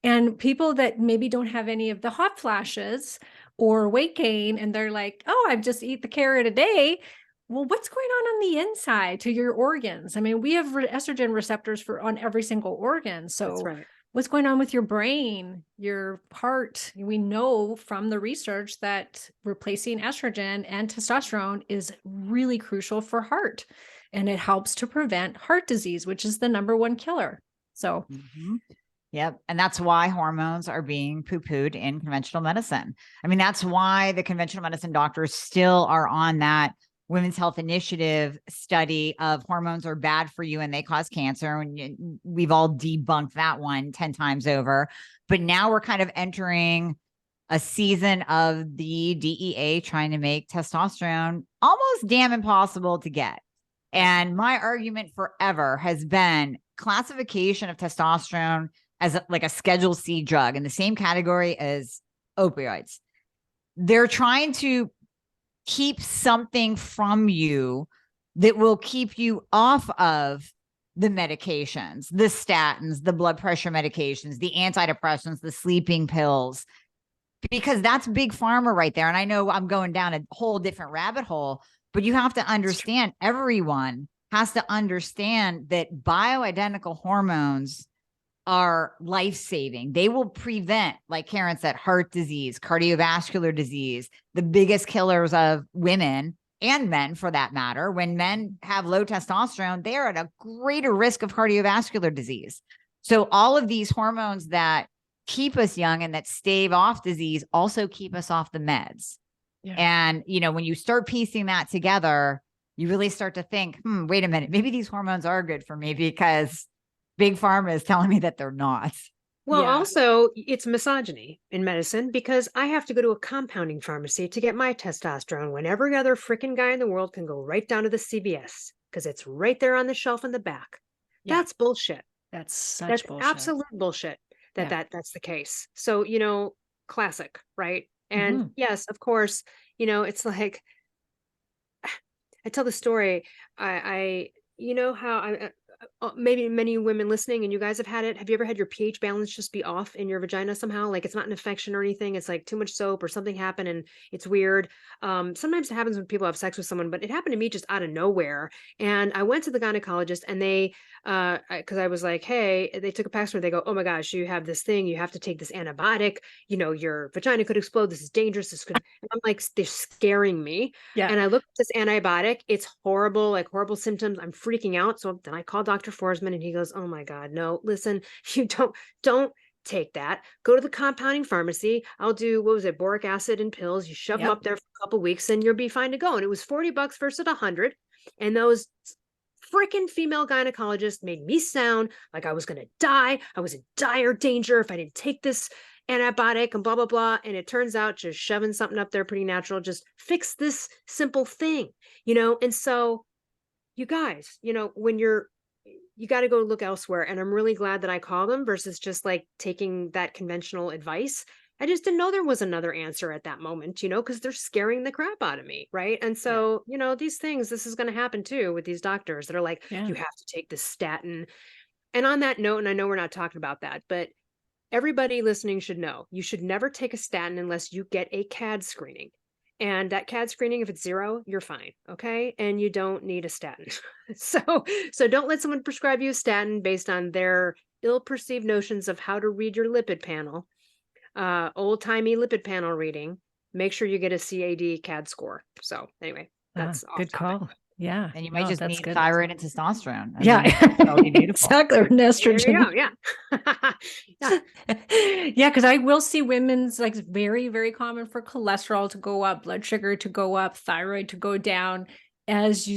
[SPEAKER 1] And people that maybe don't have any of the hot flashes or weight gain, and they're like, oh, I just eat the carrot a day. Well, what's going on the inside to your organs? I mean, we have estrogen receptors on every single organ. So that's right. What's going on with your brain, your heart? We know from the research that replacing estrogen and testosterone is really crucial for heart, and it helps to prevent heart disease, which is the #1 killer. So,
[SPEAKER 2] Yep. And that's why hormones are being poo-pooed in conventional medicine. I mean, that's why the conventional medicine doctors still are on that Women's Health Initiative study of hormones are bad for you and they cause cancer. And we've all debunked that one 10 times over. But now we're kind of entering a season of the DEA trying to make testosterone almost damn impossible to get. And my argument forever has been classification of testosterone as like a Schedule C drug in the same category as opioids. They're trying to keep something from you that will keep you off of the medications, the statins, the blood pressure medications, the antidepressants, the sleeping pills, because that's big pharma right there. And I know I'm going down a whole different rabbit hole, but you have to understand, everyone has to understand that bioidentical hormones are life-saving. They will prevent, like Karen said, heart disease, cardiovascular disease, the biggest killers of women and men for that matter. When men have low testosterone, they are at a greater risk of cardiovascular disease. So all of these hormones that keep us young and that stave off disease also keep us off the meds. Yeah. And, you know, when you start piecing that together, you really start to think, wait a minute, maybe these hormones are good for me because big pharma is telling me that they're not.
[SPEAKER 3] Well, also it's misogyny in medicine, because I have to go to a compounding pharmacy to get my testosterone when every other freaking guy in the world can go right down to the CVS because it's right there on the shelf in the back. Yeah. That's bullshit.
[SPEAKER 1] That's bullshit.
[SPEAKER 3] Absolute bullshit that's the case. So, you know, classic, right? And yes, of course, you know, it's like, I tell the story. I you know how maybe many women listening, and you guys have had it. Have you ever had your pH balance just be off in your vagina somehow? Like it's not an infection or anything. It's like too much soap or something happened and it's weird. Sometimes it happens when people have sex with someone, but it happened to me just out of nowhere. And I went to the gynecologist and they, because I was like, hey, they took a password. They go, oh my gosh, you have this thing. You have to take this antibiotic. You know, your vagina could explode. This is dangerous. This could. And I'm like, they're scaring me. Yeah. And I looked at this antibiotic. It's horrible, like horrible symptoms. I'm freaking out. So then I called Dr. Forsman and he goes, oh my God, no, listen, you don't take that. Go to the compounding pharmacy. I'll do, what was it? Boric acid and pills. You shove them up there for a couple of weeks and you'll be fine to go. And it was $40 versus $100. And those freaking female gynecologists made me sound like I was going to die. I was in dire danger if I didn't take this antibiotic and blah, blah, blah. And it turns out just shoving something up there pretty natural, just fix this simple thing, you know? And so you guys, you know, when you got to go look elsewhere. And I'm really glad that I called them versus just like taking that conventional advice. I just didn't know there was another answer at that moment, you know, because they're scaring the crap out of me. Right. And so, you know, these things, this is going to happen too with these doctors that are like, you have to take this statin. And on that note, and I know we're not talking about that, but everybody listening should know, you should never take a statin unless you get a CAD screening. And that CAD screening, if it's 0, you're fine. Okay. And you don't need a statin. So don't let someone prescribe you a statin based on their ill-perceived notions of how to read your lipid panel. Old-timey lipid panel reading. Make sure you get a CAD score. So anyway, that's
[SPEAKER 1] good call. Yeah.
[SPEAKER 2] And you might just need thyroid and testosterone.
[SPEAKER 1] That'll be beautiful. Exactly. Or estrogen. Yeah. Because I will see women's, like, very, very common for cholesterol to go up, blood sugar to go up, thyroid to go down as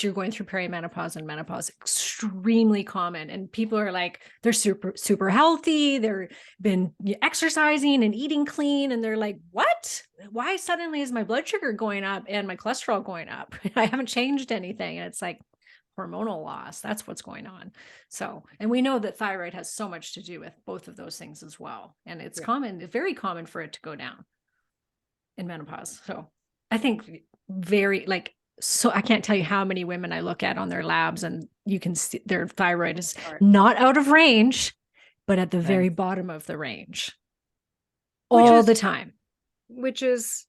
[SPEAKER 1] you're going through perimenopause and menopause. Extremely common. And people are like, they're super, super healthy. They're been exercising and eating clean. And they're like, what? Why suddenly is my blood sugar going up and my cholesterol going up? I haven't changed anything. And it's like hormonal loss. That's what's going on. So, and we know that thyroid has so much to do with both of those things as well. And it's common, very common for it to go down in menopause. So I think so I can't tell you how many women I look at on their labs and you can see their thyroid is not out of range, but at the very bottom of the range all the time.
[SPEAKER 3] Which is,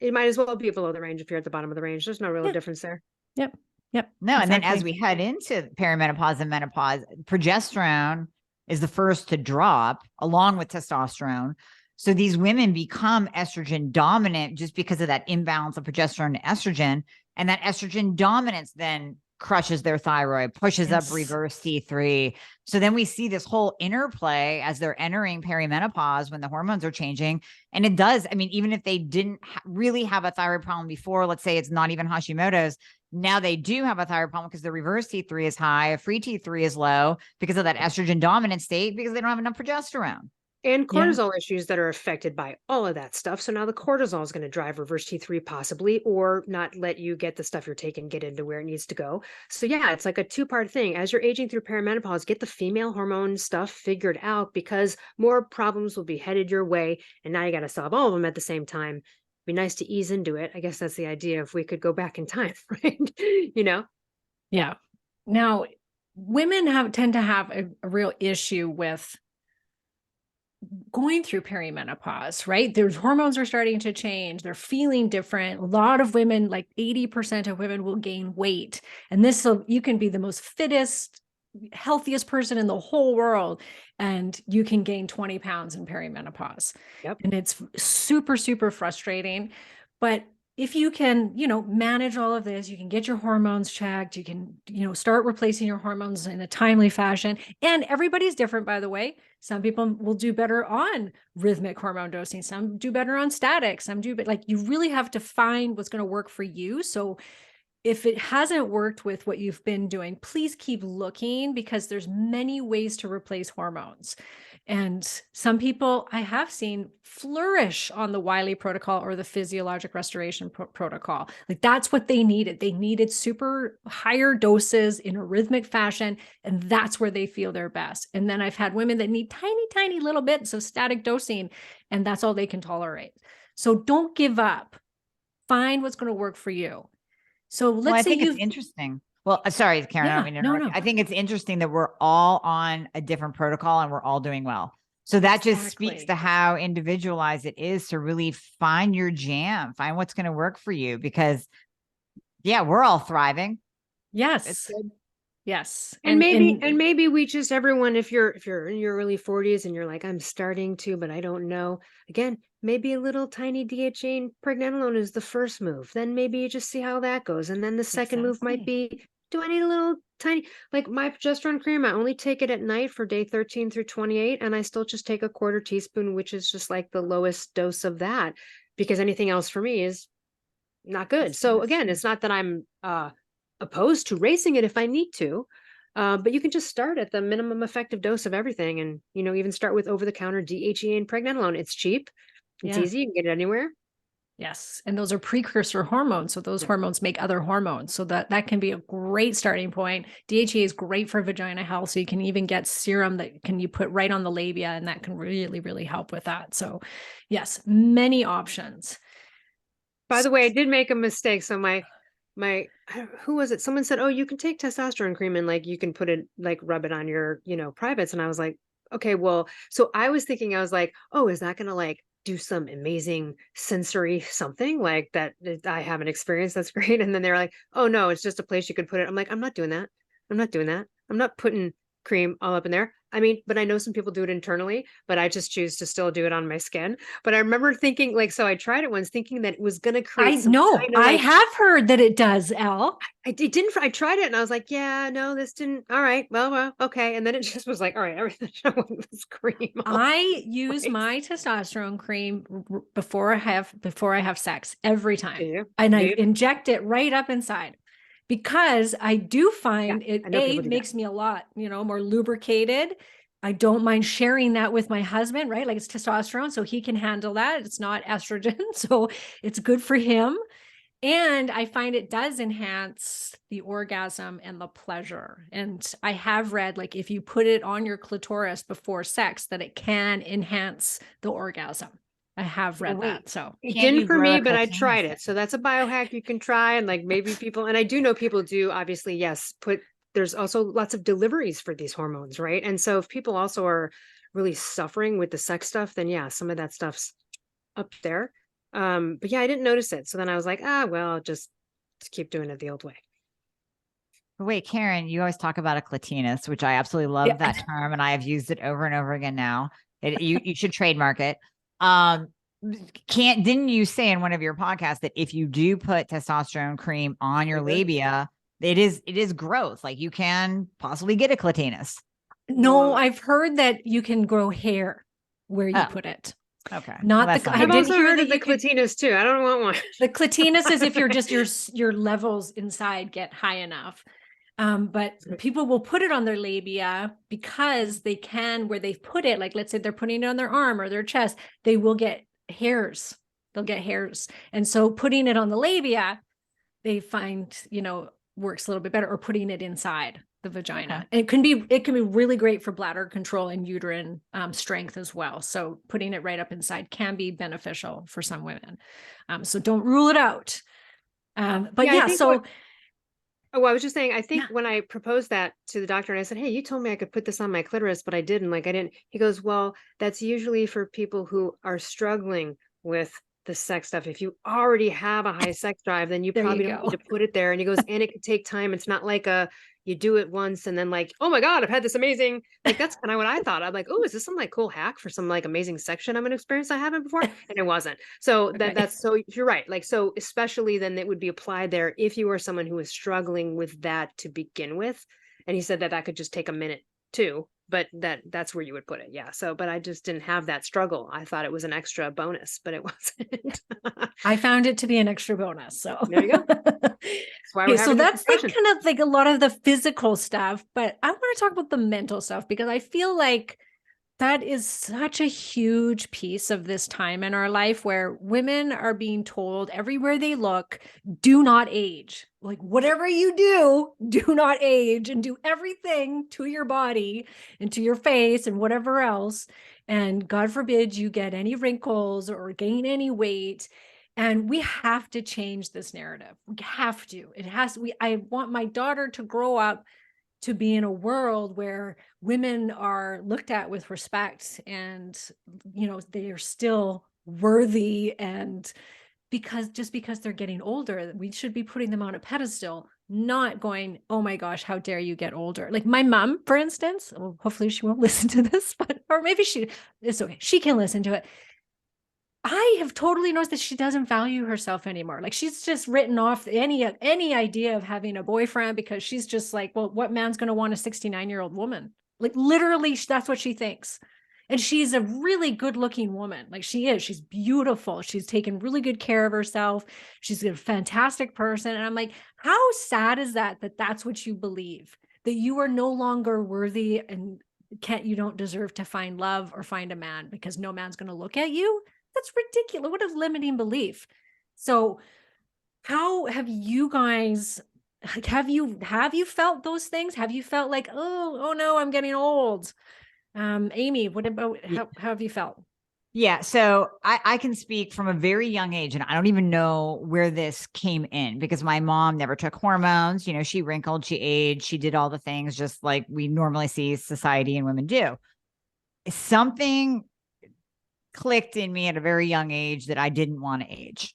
[SPEAKER 3] it might as well be below the range if you're at the bottom of the range. There's no real difference there.
[SPEAKER 1] Yep.
[SPEAKER 2] No, exactly. And then as we head into perimenopause and menopause, progesterone is the first to drop along with testosterone. So these women become estrogen dominant just because of that imbalance of progesterone to estrogen. And that estrogen dominance then crushes their thyroid, pushes up reverse T3. So then we see this whole interplay as they're entering perimenopause when the hormones are changing. And it does, I mean, even if they didn't really have a thyroid problem before, let's say it's not even Hashimoto's, now they do have a thyroid problem because the reverse T3 is high, a free T3 is low because of that estrogen dominant state, because they don't have enough progesterone.
[SPEAKER 3] And
[SPEAKER 1] Yeah.
[SPEAKER 3] cortisol issues that are affected by all of that stuff. So now the cortisol is going to drive reverse T3 possibly, or not let you get the stuff you're taking, get into where it needs to go. So yeah, it's like a two-part thing. As you're aging through perimenopause, get the female hormone stuff figured out, because more problems will be headed your way. And now you got to solve all of them at the same time. Be nice to ease into it. I guess that's the idea. If we could go back in time, right? You know?
[SPEAKER 1] Yeah. Now, women tend to have a real issue with going through perimenopause, right? Their hormones are starting to change. They're feeling different. A lot of women, like 80% of women, will gain weight. And you can be the most fittest, healthiest person in the whole world, and you can gain 20 pounds in perimenopause.
[SPEAKER 3] Yep.
[SPEAKER 1] And it's super, super frustrating. But if you can, manage all of this, you can get your hormones checked, you can, start replacing your hormones in a timely fashion. And everybody's different, by the way. Some people will do better on rhythmic hormone dosing. Some do better on static. Some do, but like, you really have to find what's going to work for you. So if it hasn't worked with what you've been doing, please keep looking, because there's many ways to replace hormones. And some people I have seen flourish on the Wiley protocol or the physiologic restoration protocol. Like, that's what they needed. They needed super higher doses in a rhythmic fashion. And that's where they feel their best. And then I've had women that need tiny, tiny little bits of static dosing, and that's all they can tolerate. So don't give up. Find what's going to work for you. So let's
[SPEAKER 2] I
[SPEAKER 1] say
[SPEAKER 2] think it's interesting. Well, sorry, Karen, I don't mean to interrupt.
[SPEAKER 1] no.
[SPEAKER 2] I think it's interesting that we're all on a different protocol and we're all doing well. So that just speaks to how individualized it is to really find your jam, find what's going to work for you, because yeah, we're all thriving.
[SPEAKER 1] Yes.
[SPEAKER 2] It's good.
[SPEAKER 1] Yes.
[SPEAKER 3] And maybe we just, everyone, if you're in your early 40s and you're like, I'm starting to, but I don't know. Again, maybe a little tiny DHEA and pregnenolone is the first move. Then maybe you just see how that goes. And then the second move might be, do I need a little tiny, like my progesterone cream? I only take it at night for day 13 through 28. And I still just take a quarter teaspoon, which is just like the lowest dose of that, because anything else for me is not good. So again, it's not that I'm, opposed to racing it if I need to. But you can just start at the minimum effective dose of everything, and, even start with over-the-counter DHEA and pregnenolone. It's cheap. It's easy. You can get it anywhere.
[SPEAKER 1] Yes. And those are precursor hormones. So those hormones make other hormones. So that can be a great starting point. DHEA is great for vagina health. So you can even get serum that you put right on the labia, and that can really, really help with that. So yes, many options.
[SPEAKER 3] By the way, I did make a mistake. So who was it? Someone said, oh, you can take testosterone cream and like, you can put it, like rub it on your, privates. And I was like, okay, well, so I was thinking, I was like, oh, is that going to like do some amazing sensory something like that I haven't experienced? That's great. And then they're like, oh no, it's just a place you could put it. I'm like, I'm not doing that. I'm not putting cream all up in there. I mean, but I know some people do it internally, but I just choose to still do it on my skin. But I remember thinking, like, so I tried it once thinking that it was going to create
[SPEAKER 1] I have heard that it does, Elle.
[SPEAKER 3] I tried it and I was like, yeah, no, this didn't. All right. Well, okay. And then it just was like, all right, everything was cream.
[SPEAKER 1] I use my testosterone cream before I have sex every time. And I inject it right up inside, because I do find it makes me a lot, more lubricated. I don't mind sharing that with my husband, right? Like, it's testosterone, so he can handle that. It's not estrogen, so it's good for him. And I find it does enhance the orgasm and the pleasure. And I have read, like, if you put it on your clitoris before sex, that it can enhance the orgasm. I have read that. So
[SPEAKER 3] it didn't for me, but I tried it. So that's a biohack you can try. And like, maybe people, and I do know people do, obviously, yes, there's also lots of deliveries for these hormones, right? And so if people also are really suffering with the sex stuff, then yeah, some of that stuff's up there. But yeah, I didn't notice it. So then I was like, well, just keep doing it the old way.
[SPEAKER 2] Wait, Karen, you always talk about a clitoris, which I absolutely love that term, and I have used it over and over again now. You should trademark it. Didn't you say in one of your podcasts that if you do put testosterone cream on your labia, it is growth? Like, you can possibly get a clitoris.
[SPEAKER 1] No, I've heard that you can grow hair where you put it.
[SPEAKER 2] Okay.
[SPEAKER 3] I've also heard of the clitoris too. I don't want one.
[SPEAKER 1] The clitoris is if you're just your levels inside get high enough. But people will put it on their labia because they can, where they've put it, like, let's say they're putting it on their arm or their chest, they will get hairs. They'll get hairs. And so putting it on the labia, they find, works a little bit better, or putting it inside the vagina.
[SPEAKER 2] Okay.
[SPEAKER 1] It can be really great for bladder control and uterine strength as well. So putting it right up inside can be beneficial for some women. So don't rule it out. But yeah, so.
[SPEAKER 3] Oh, I was just saying, I think
[SPEAKER 1] Yeah.
[SPEAKER 3] when I proposed that to the doctor and I said, hey, you told me I could put this on my clitoris, but I didn't, I didn't. He goes, well, that's usually for people who are struggling with the sex stuff. If you already have a high sex drive, then you
[SPEAKER 1] There you
[SPEAKER 3] probably don't
[SPEAKER 1] go.
[SPEAKER 3] need to put it there. And he goes, and it could take time. It's not like you do it once and then like, oh my God, I've had this amazing, that's kind of what I thought. I'm like, oh, is this some like cool hack for some like amazing section I'm going to experience I haven't before? And it wasn't. So
[SPEAKER 1] Okay.
[SPEAKER 3] that's, so you're right. Like, so especially then it would be applied there if you are someone who is struggling with that to begin with. And he said that could just take a minute too, but that's where you would put it. Yeah. So, but I just didn't have that struggle. I thought it was an extra bonus, but it wasn't.
[SPEAKER 1] I found it to be an extra bonus. So
[SPEAKER 3] there you go. That's why we're
[SPEAKER 1] Okay, so
[SPEAKER 3] having this
[SPEAKER 1] that's like
[SPEAKER 3] discussion.
[SPEAKER 1] kind of like a lot of the physical stuff, but I want to talk about the mental stuff because I feel like that is such a huge piece of this time in our life where women are being told everywhere they look, do not age. Like whatever you do not age, and do everything to your body and to your face and whatever else. And God forbid you get any wrinkles or gain any weight. And we have to change this narrative. We have to. I want my daughter to grow up to be in a world where women are looked at with respect, and they are still worthy, and just because they're getting older, we should be putting them on a pedestal, not going, oh my gosh, how dare you get older. Like my mom, for instance, well, hopefully she won't listen to this, or maybe it's okay, she can listen to it. I have totally noticed that she doesn't value herself anymore. Like she's just written off any idea of having a boyfriend because she's just like, well, what man's going to want a 69-year-old woman? Like literally, that's what she thinks. And she's a really good looking woman. Like she's beautiful. She's taken really good care of herself. She's a fantastic person. And I'm like, how sad is that that's what you believe, that you are no longer worthy and you don't deserve to find love or find a man because no man's going to look at you? That's ridiculous. What a limiting belief. So how have you guys, like, have you felt those things? Have you felt like, oh no, I'm getting old? Amie, what about, how have you felt?
[SPEAKER 2] Yeah. So I can speak from a very young age, and I don't even know where this came in because my mom never took hormones. She wrinkled, she aged, she did all the things just like we normally see society and women do. Something clicked in me at a very young age that I didn't want to age.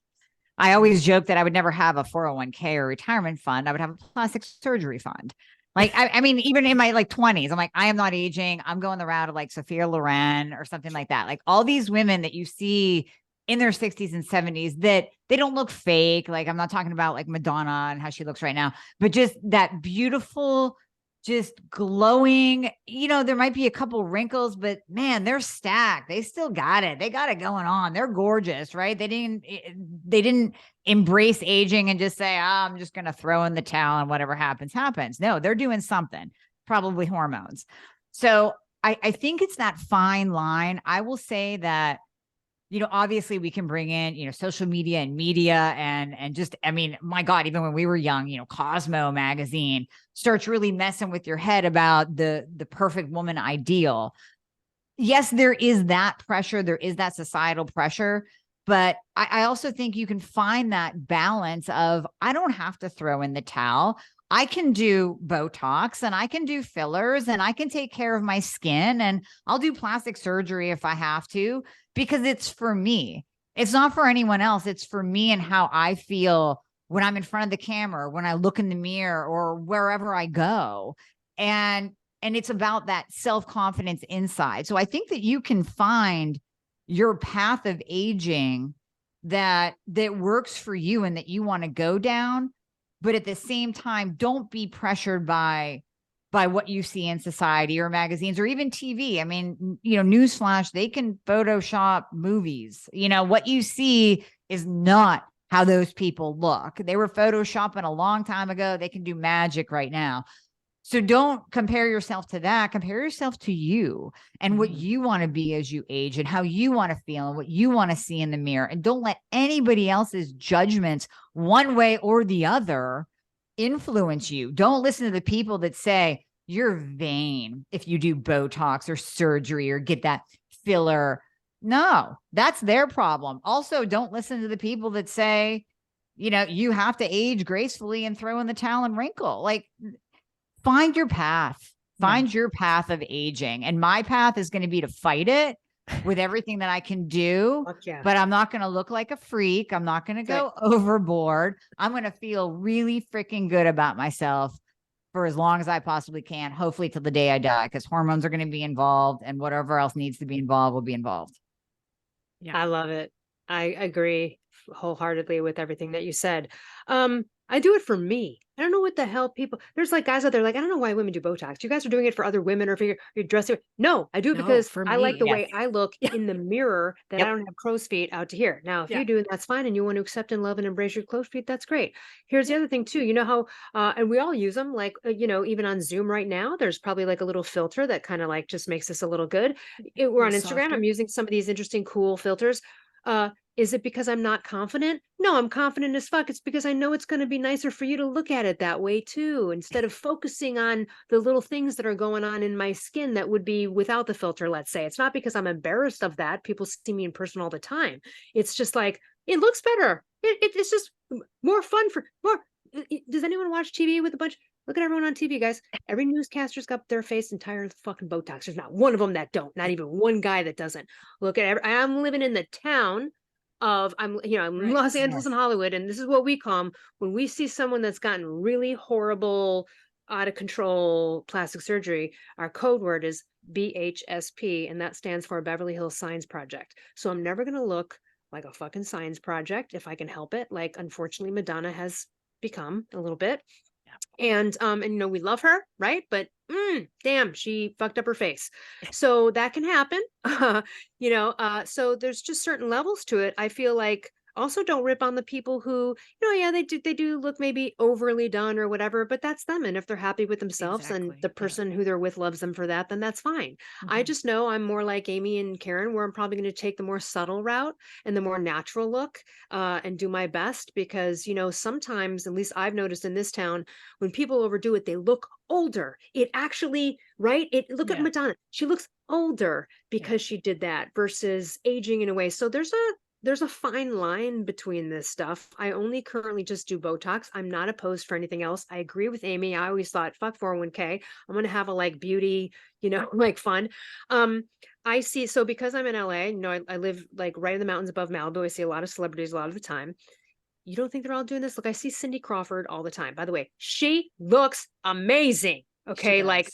[SPEAKER 2] I always joked that I would never have a 401k or retirement fund. I would have a plastic surgery fund. Like, I mean, even in my like 20s, I'm like, I am not aging. I'm going the route of like Sophia Loren or something like that. Like all these women that you see in their 60s and 70s that they don't look fake. Like I'm not talking about like Madonna and how she looks right now, but just that beautiful, just glowing, there might be a couple wrinkles, but man, they're stacked. They still got it. They got it going on. They're gorgeous, right? They didn't embrace aging and just say, I'm just going to throw in the towel and whatever happens, happens. No, they're doing something, probably hormones. So I think it's that fine line. I will say that, obviously we can bring in, social media and media and just, I mean, my God, even when we were young, Cosmo magazine starts really messing with your head about the perfect woman ideal. Yes, there is that pressure. There is that societal pressure, but I also think you can find that balance of, I don't have to throw in the towel. I can do Botox and I can do fillers and I can take care of my skin and I'll do plastic surgery if I have to, because it's for me. It's not for anyone else. It's for me and how I feel when I'm in front of the camera, when I look in the mirror or wherever I go. And it's about that self-confidence inside. So I think that you can find your path of aging that works for you and that you want to go down. But at the same time, don't be pressured by what you see in society or magazines or even TV. I mean, newsflash, they can Photoshop movies. What you see is not how those people look. They were photoshopping a long time ago. They can do magic right now. So don't compare yourself to that. Compare yourself to you and what you want to be as you age and how you want to feel and what you want to see in the mirror. And don't let anybody else's judgments one way or the other influence you. Don't listen to the people that say you're vain if you do Botox or surgery or get that filler. No, that's their problem. Also, don't listen to the people that say, you know, you have to age gracefully and throw in the towel and wrinkle. Like, find your path. Find your path of aging. And my path is going to be to fight it with everything that I can do. But I'm not going to look like a freak. I'm not going to go overboard. I'm going to feel really freaking good about myself for as long as I possibly can, hopefully till the day I die, because hormones are going to be involved and whatever else needs to be involved will be involved.
[SPEAKER 3] Yeah, I love it. I agree wholeheartedly with everything that you said. I do it for me. I don't know what the hell people, there's like guys out there like, I don't know why women do Botox. You guys are doing it for other women or for your dressing. No, I do it because I like the way I look in the mirror, that I don't have crow's feet out to here. Now, if you do, that's fine. And you want to accept and love and embrace your crow's feet, that's great. Here's the other thing too. You know how, and we all use them, like, you know, even on Zoom right now, there's probably like a little filter that kind of like just makes us a little good. We're on Instagram. Softer. I'm using some of these interesting, cool filters. Is it because I'm not confident? No, I'm confident as fuck. It's because I know it's going to be nicer for you to look at it that way too, instead of focusing on the little things that are going on in my skin that would be without the filter, let's say. It's not because I'm embarrassed of that. People see me in person all the time. It's just like, it looks better. It's just more fun for more. Does anyone watch TV with a bunch? Look at everyone on TV, guys. Every newscaster's got their face entire fucking Botox. There's not one of them that don't. Not even one guy that doesn't. Look at I'm living in the town of, I'm Los Angeles and Hollywood, and this is what we call them when we see someone that's gotten really horrible, out of control plastic surgery. Our code word is BHSP, and that stands for Beverly Hills Science Project. So I'm never going to look like a fucking science project if I can help it. Like, unfortunately, Madonna has become a little bit. And you know, we love her, right? But damn, she fucked up her face. So that can happen. You know, so there's just certain levels to it. I feel like also don't rip on the people who, you know, yeah, they do look maybe overly done or whatever, but that's them. And if they're happy with themselves and the person who they're with loves them for that, then that's fine. I just know I'm more like Amie and Karen, where I'm probably going to take the more subtle route and the more natural look, and do my best, because, you know, sometimes, at least I've noticed in this town, when people overdo it, they look older. It actually, right? Look at Madonna. She looks older because she did that versus aging in a way. So there's a fine line between this stuff. I only currently just do Botox. I'm not opposed for anything else. I agree with Amie. I always thought, fuck 401k. I'm going to have a like beauty, you know, like fun. I see. So because I'm in LA, you know, I live like right in the mountains above Malibu. I see a lot of celebrities a lot of the time. You don't think they're all doing this? Look, I see Cindy Crawford all the time. By the way, she looks amazing. Okay. Does, like,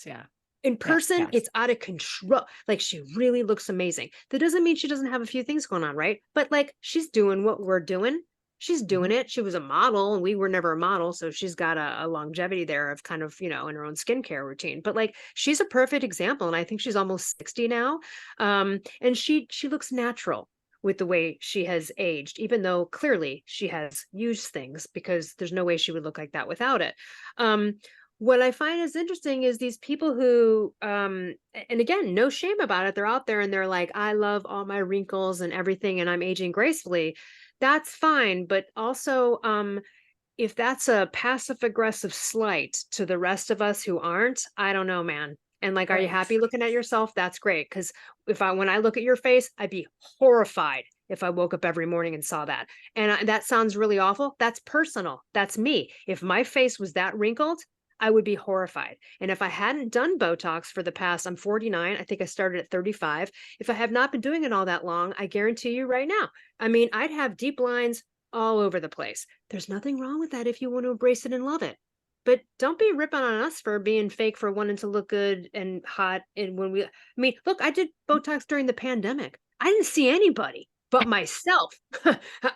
[SPEAKER 3] in person, it's out of control. Like, she really looks amazing. That doesn't mean she doesn't have a few things going on, right? But like, she's doing what we're doing. She's doing it. She was a model and we were never a model. So she's got a longevity there of kind of, you know, in her own skincare routine. But like, she's a perfect example. And I think she's almost 60 now. And she looks natural with the way she has aged, even though clearly she has used things, because there's no way she would look like that without it. What I find is interesting is these people who, and again, no shame about it. They're out there and they're like, I love all my wrinkles and everything, and I'm aging gracefully. That's fine. But also, if that's a passive aggressive slight to the rest of us who aren't, I don't know, man. And like, are you happy looking at yourself? That's great. Because when I look at your face, I'd be horrified if I woke up every morning and saw that. And that sounds really awful. That's personal. That's me. If my face was that wrinkled, I would be horrified. And if I hadn't done Botox for the past, I'm 49, I think I started at 35. If I have not been doing it all that long, I guarantee you right now, I mean, I'd have deep lines all over the place. There's nothing wrong with that if you want to embrace it and love it. But don't be ripping on us for being fake, for wanting to look good and hot. And I mean, look, I did Botox during the pandemic. I didn't see anybody but myself.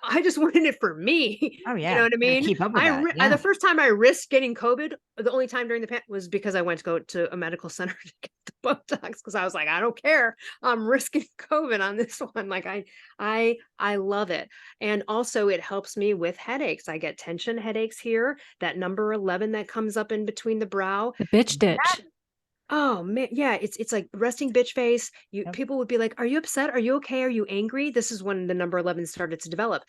[SPEAKER 3] I just wanted it for me.
[SPEAKER 2] Oh yeah.
[SPEAKER 3] You know what I mean?
[SPEAKER 2] Keep up with that.
[SPEAKER 3] The first time I risked getting COVID, the only time during the pandemic was because I went to go to a medical center to get the Botox because I was like, I don't care. I'm risking COVID on this one. Like I love it. And also it helps me with headaches. I get tension headaches here. That number 11 that comes up in between the brow.
[SPEAKER 1] The bitch ditch.
[SPEAKER 3] Oh man, yeah, it's like resting bitch face.
[SPEAKER 2] Yep.
[SPEAKER 3] People would be like, "Are you upset? Are you okay? Are you angry?" This is when the number 11 started to develop.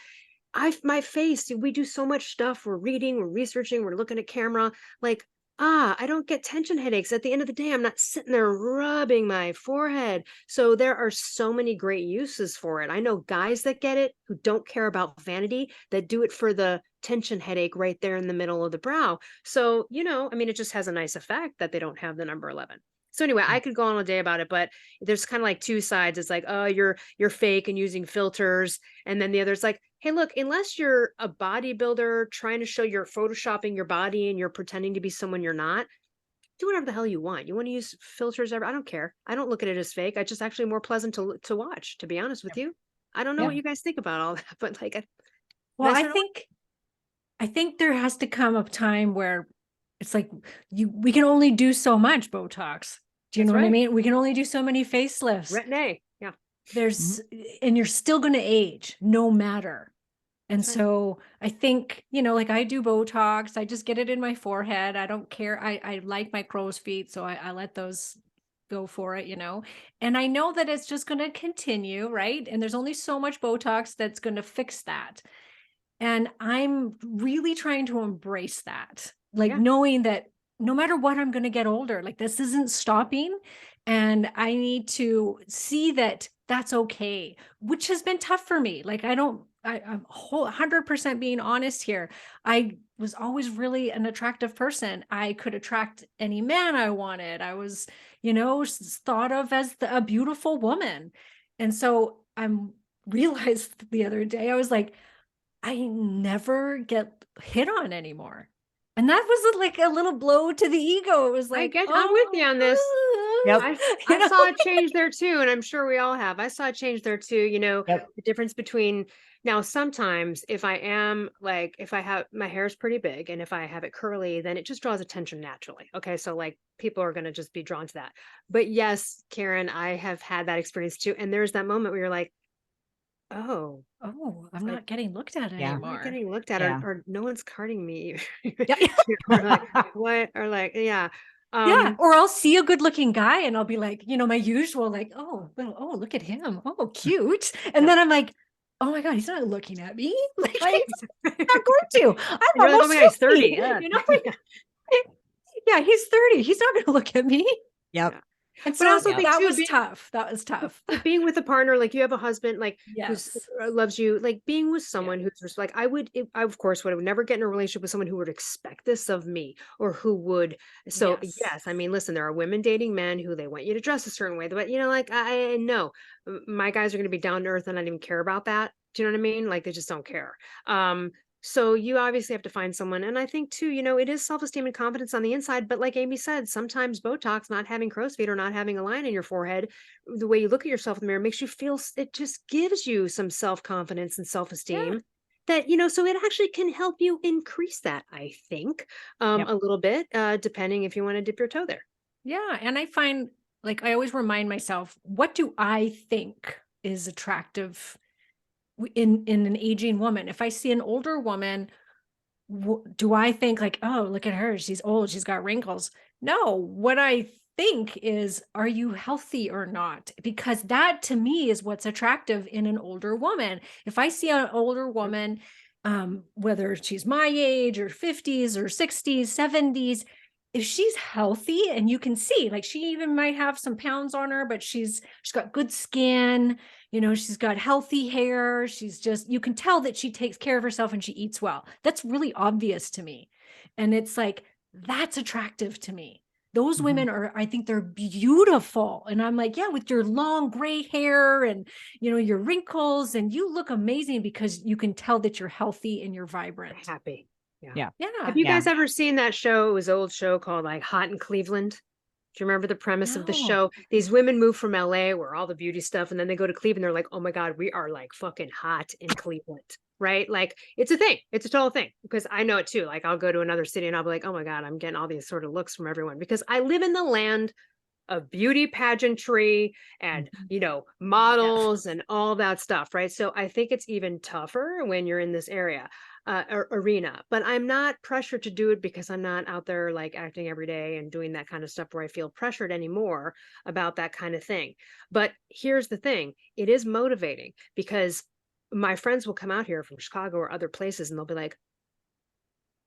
[SPEAKER 3] My face, we do so much stuff. We're reading, we're researching, we're looking at camera. Like, I don't get tension headaches. At the end of the day, I'm not sitting there rubbing my forehead. So there are so many great uses for it. I know guys that get it who don't care about vanity, that do it for the tension headache right there in the middle of the brow. So, I mean, it just has a nice effect that they don't have the number 11. So anyway, I could go on all day about it, but there's kind of like two sides. It's like, oh, you're fake and using filters. And then the other's like, hey, look, unless you're a bodybuilder trying to show you're photoshopping your body and you're pretending to be someone you're not, do whatever the hell you want. You want to use filters ever? I don't care. I don't look at it as fake. I just actually more pleasant to watch, to be honest with you. I don't know
[SPEAKER 2] Yeah.
[SPEAKER 3] what you guys think about all that, but like,
[SPEAKER 1] Well, I think there has to come a time where it's like we can only do so much Botox. Do you
[SPEAKER 3] That's
[SPEAKER 1] know what I
[SPEAKER 3] right.
[SPEAKER 1] mean? We can only do so many facelifts.
[SPEAKER 3] Retin-A. Yeah.
[SPEAKER 1] There's and you're still going to age no matter. And
[SPEAKER 3] That's right.
[SPEAKER 1] so I think, like I do Botox, I just get it in my forehead. I don't care. I like my crow's feet, so I let those go for it, and I know that it's just going to continue, right? And there's only so much Botox that's going to fix that. And I'm really trying to embrace that, like
[SPEAKER 3] Yeah.
[SPEAKER 1] knowing that no matter what, I'm going to get older. Like this isn't stopping. And I need to see that that's okay, which has been tough for me. Like I'm 100% being honest here. I was always really an attractive person. I could attract any man I wanted. I was, thought of as a beautiful woman. And so I'm realized the other day, I was like, I never get hit on anymore. And that was like a little blow to the ego. It was like,
[SPEAKER 3] I'm with you on this.
[SPEAKER 2] Yep.
[SPEAKER 3] I saw a change there too, and I'm sure we all have. I saw a change there too.
[SPEAKER 2] Yep.
[SPEAKER 3] The difference between now, sometimes if I am like, if I have my hair is pretty big and if I have it curly, then it just draws attention naturally. Okay. So like people are going to just be drawn to that. But yes, Karen, I have had that experience too. And there's that moment where you're like, oh,
[SPEAKER 1] I'm not getting looked at
[SPEAKER 2] Yeah.
[SPEAKER 3] I'm not
[SPEAKER 1] anymore.
[SPEAKER 3] getting looked at,
[SPEAKER 2] Yeah.
[SPEAKER 3] or no one's carding me.
[SPEAKER 1] Yeah.
[SPEAKER 3] Or like, what? Or like, yeah.
[SPEAKER 1] Yeah. Or I'll see a good looking guy and I'll be like, my usual, like, oh, look at him. Oh, cute. And then I'm like, oh my God, he's not looking at me. Like,
[SPEAKER 2] Right.
[SPEAKER 1] he's not going to. I'm
[SPEAKER 3] You're like, oh
[SPEAKER 1] almost
[SPEAKER 3] my God, he's
[SPEAKER 1] 50,
[SPEAKER 3] 30. Yeah.
[SPEAKER 1] Yeah, he's 30. He's not going to look at me.
[SPEAKER 2] Yep.
[SPEAKER 1] And
[SPEAKER 3] But I
[SPEAKER 1] so
[SPEAKER 3] also think
[SPEAKER 1] that
[SPEAKER 3] too,
[SPEAKER 1] was tough. That was tough.
[SPEAKER 3] But being with a partner, like you have a husband, like
[SPEAKER 1] Yes.
[SPEAKER 3] who loves you, like being with someone who's just like, I of course would never get in a relationship with someone who would expect this of me or who would. So
[SPEAKER 1] Yes.
[SPEAKER 3] yes, I mean, listen, there are women dating men who they want you to dress a certain way, but like I know my guys are going to be down to earth and I don't even care about that. Do you know what I mean? Like they just don't care. So you obviously have to find someone. And I think too, it is self-esteem and confidence on the inside. But like Amie said, sometimes Botox, not having crow's feet or not having a line in your forehead, the way you look at yourself in the mirror makes you feel, it just gives you some self-confidence and self-esteem that, so it actually can help you increase that, I think, a little bit, depending if you want to dip your toe there.
[SPEAKER 1] Yeah. And I find like, I always remind myself, what do I think is attractive in an aging woman? If I see an older woman, do I think like, oh, look at her, she's old, she's got wrinkles? No, what I think is, are you healthy or not? Because that to me is what's attractive in an older woman. If I see an older woman, whether she's my age or 50s or 60s, 70s, if she's healthy and you can see, like she even might have some pounds on her, but she's got good skin, she's got healthy hair. She's just, you can tell that she takes care of herself and she eats well. That's really obvious to me. And it's like, that's attractive to me. Those women are, I think they're beautiful. And I'm like, yeah, with your long gray hair and, your wrinkles, and you look amazing because you can tell that you're healthy and you're vibrant.
[SPEAKER 3] Happy.
[SPEAKER 2] Yeah.
[SPEAKER 3] Have you guys ever seen that show? It was an old show called like Hot in Cleveland. Do you remember the premise of the show? These women move from LA where all the beauty stuff, and then they go to Cleveland. They're like, oh my God, we are like fucking hot in Cleveland, right? Like it's a thing. It's a total thing because I know it too. Like I'll go to another city and I'll be like, oh my God, I'm getting all these sort of looks from everyone because I live in the land of beauty pageantry and, models and all that stuff, right? So I think it's even tougher when you're in this area, arena. But I'm not pressured to do it because I'm not out there like acting every day and doing that kind of stuff where I feel pressured anymore about that kind of thing. But here's the thing, it is motivating because my friends will come out here from Chicago or other places and they'll be like,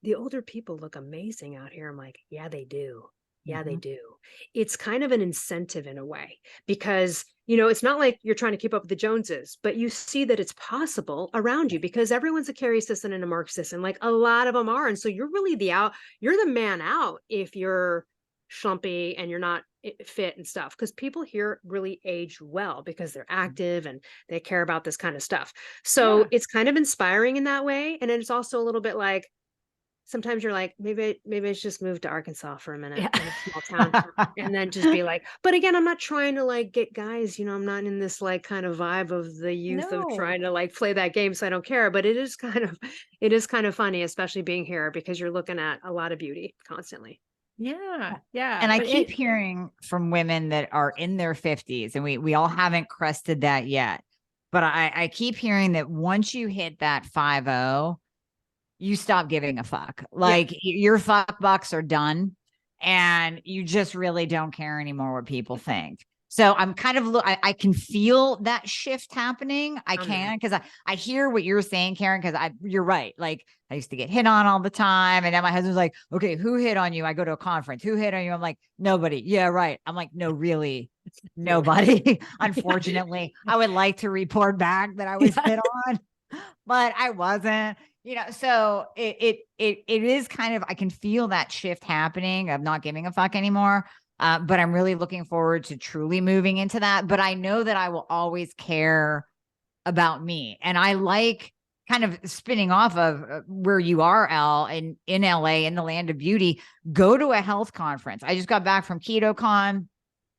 [SPEAKER 3] the older people look amazing out here. I'm like, yeah, they do. Yeah, they do. It's kind of an incentive in a way because, it's not like you're trying to keep up with the Joneses, but you see that it's possible around you because everyone's a Carrie Sisson and a Mark Sisson, like a lot of them are. And so you're really you're the man out if you're schlumpy and you're not fit and stuff, because people here really age well because they're active and they care about this kind of stuff. So it's kind of inspiring in that way. And it's also a little bit like, sometimes you're like, maybe I should just move to Arkansas for a minute in a small town and then just be like, but again, I'm not trying to like get guys, I'm not in this like kind of vibe of the youth of trying to like play that game. So I don't care, but it is kind of funny, especially being here because you're looking at a lot of beauty constantly.
[SPEAKER 1] Yeah. Yeah.
[SPEAKER 2] And I keep hearing from women that are in their 50s, and we all haven't crested that yet. But I keep hearing that once you hit that 50, you stop giving a fuck. Like your fuck bucks are done and you just really don't care anymore what people think. So I'm kind of, I can feel that shift happening. I can, because I hear what you're saying, Karen, because you're right. Like I used to get hit on all the time. And then my husband's like, okay, who hit on you? I go to a conference. Who hit on you? I'm like, nobody. Yeah, right. I'm like, no, really, nobody. Unfortunately, I would like to report back that I was hit on, but I wasn't. So it is kind of, I can feel that shift happening of not giving a fuck anymore. But I'm really looking forward to truly moving into that. But I know that I will always care about me. And I like kind of spinning off of where you are, Elle, in LA, in the land of beauty. Go to a health conference. I just got back from KetoCon.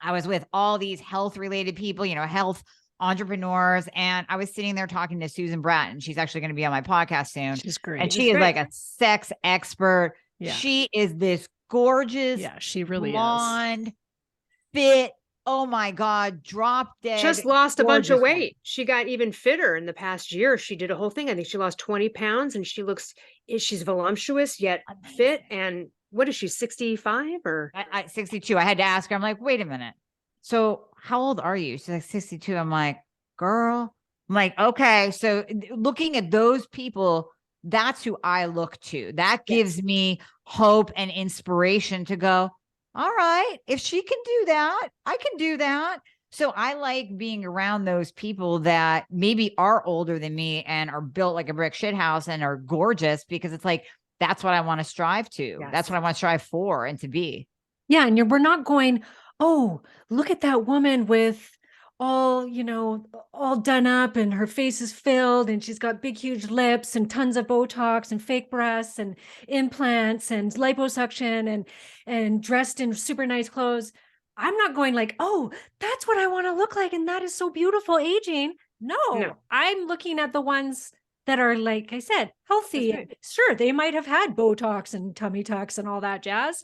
[SPEAKER 2] I was with all these health related people, health entrepreneurs. And I was sitting there talking to Susan Bratton. She's actually going to be on my podcast soon.
[SPEAKER 1] She's great.
[SPEAKER 2] And she is like a sex expert. Yeah. She is this gorgeous,
[SPEAKER 1] she really
[SPEAKER 2] blonde, fit. Oh my God, drop dead.
[SPEAKER 3] Just lost a bunch of weight. She got even fitter in the past year. She did a whole thing. I think she lost 20 pounds and she's voluptuous yet fit. And what is she, 65 or?
[SPEAKER 2] 62. I had to ask her. I'm like, wait a minute. So how old are you? She's like 62. I'm like, girl. I'm like, okay. So looking at those people, that's who I look to. That gives me hope and inspiration to go, all right, if she can do that, I can do that. So I like being around those people that maybe are older than me and are built like a brick shit house and are gorgeous, because it's like, that's what I want to strive to. Yes. That's what I want to strive for and to be.
[SPEAKER 1] Yeah. And we're not going, oh, look at that woman with all done up and her face is filled and she's got big, huge lips and tons of Botox and fake breasts and implants and liposuction and dressed in super nice clothes. I'm not going like, oh, that's what I want to look like. And that is so beautiful aging. No, I'm looking at the ones that are, like I said, healthy. Right. Sure, they might have had Botox and tummy tucks and all that jazz,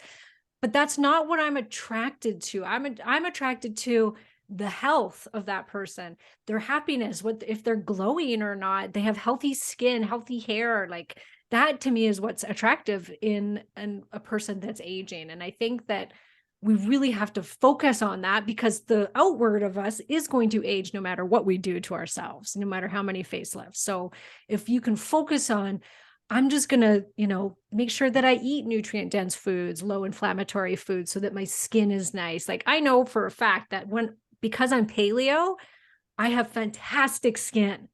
[SPEAKER 1] but that's not what I'm attracted to. I'm attracted to the health of that person, their happiness, if they're glowing or not, they have healthy skin, healthy hair. Like that to me is what's attractive in a person that's aging. And I think that we really have to focus on that, because the outward of us is going to age no matter what we do to ourselves, no matter how many facelifts. So if you can focus on, I'm just going to, make sure that I eat nutrient dense foods, low inflammatory foods, so that my skin is nice. Like I know for a fact that because I'm paleo, I have fantastic skin.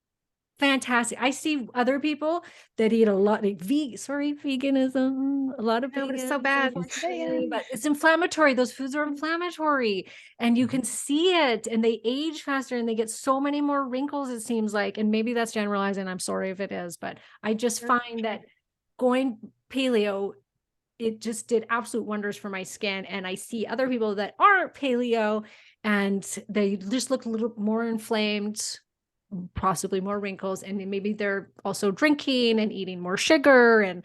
[SPEAKER 1] Fantastic. I see other people that eat a lot, like veganism, a lot of
[SPEAKER 3] vegans. It's so bad.
[SPEAKER 1] But it's inflammatory. Those foods are inflammatory and you can see it, and they age faster and they get so many more wrinkles, it seems like. And maybe that's generalizing. I'm sorry if it is, but I just find that going paleo, it just did absolute wonders for my skin. And I see other people that aren't paleo and they just look a little more inflamed, possibly more wrinkles, and then maybe they're also drinking and eating more sugar and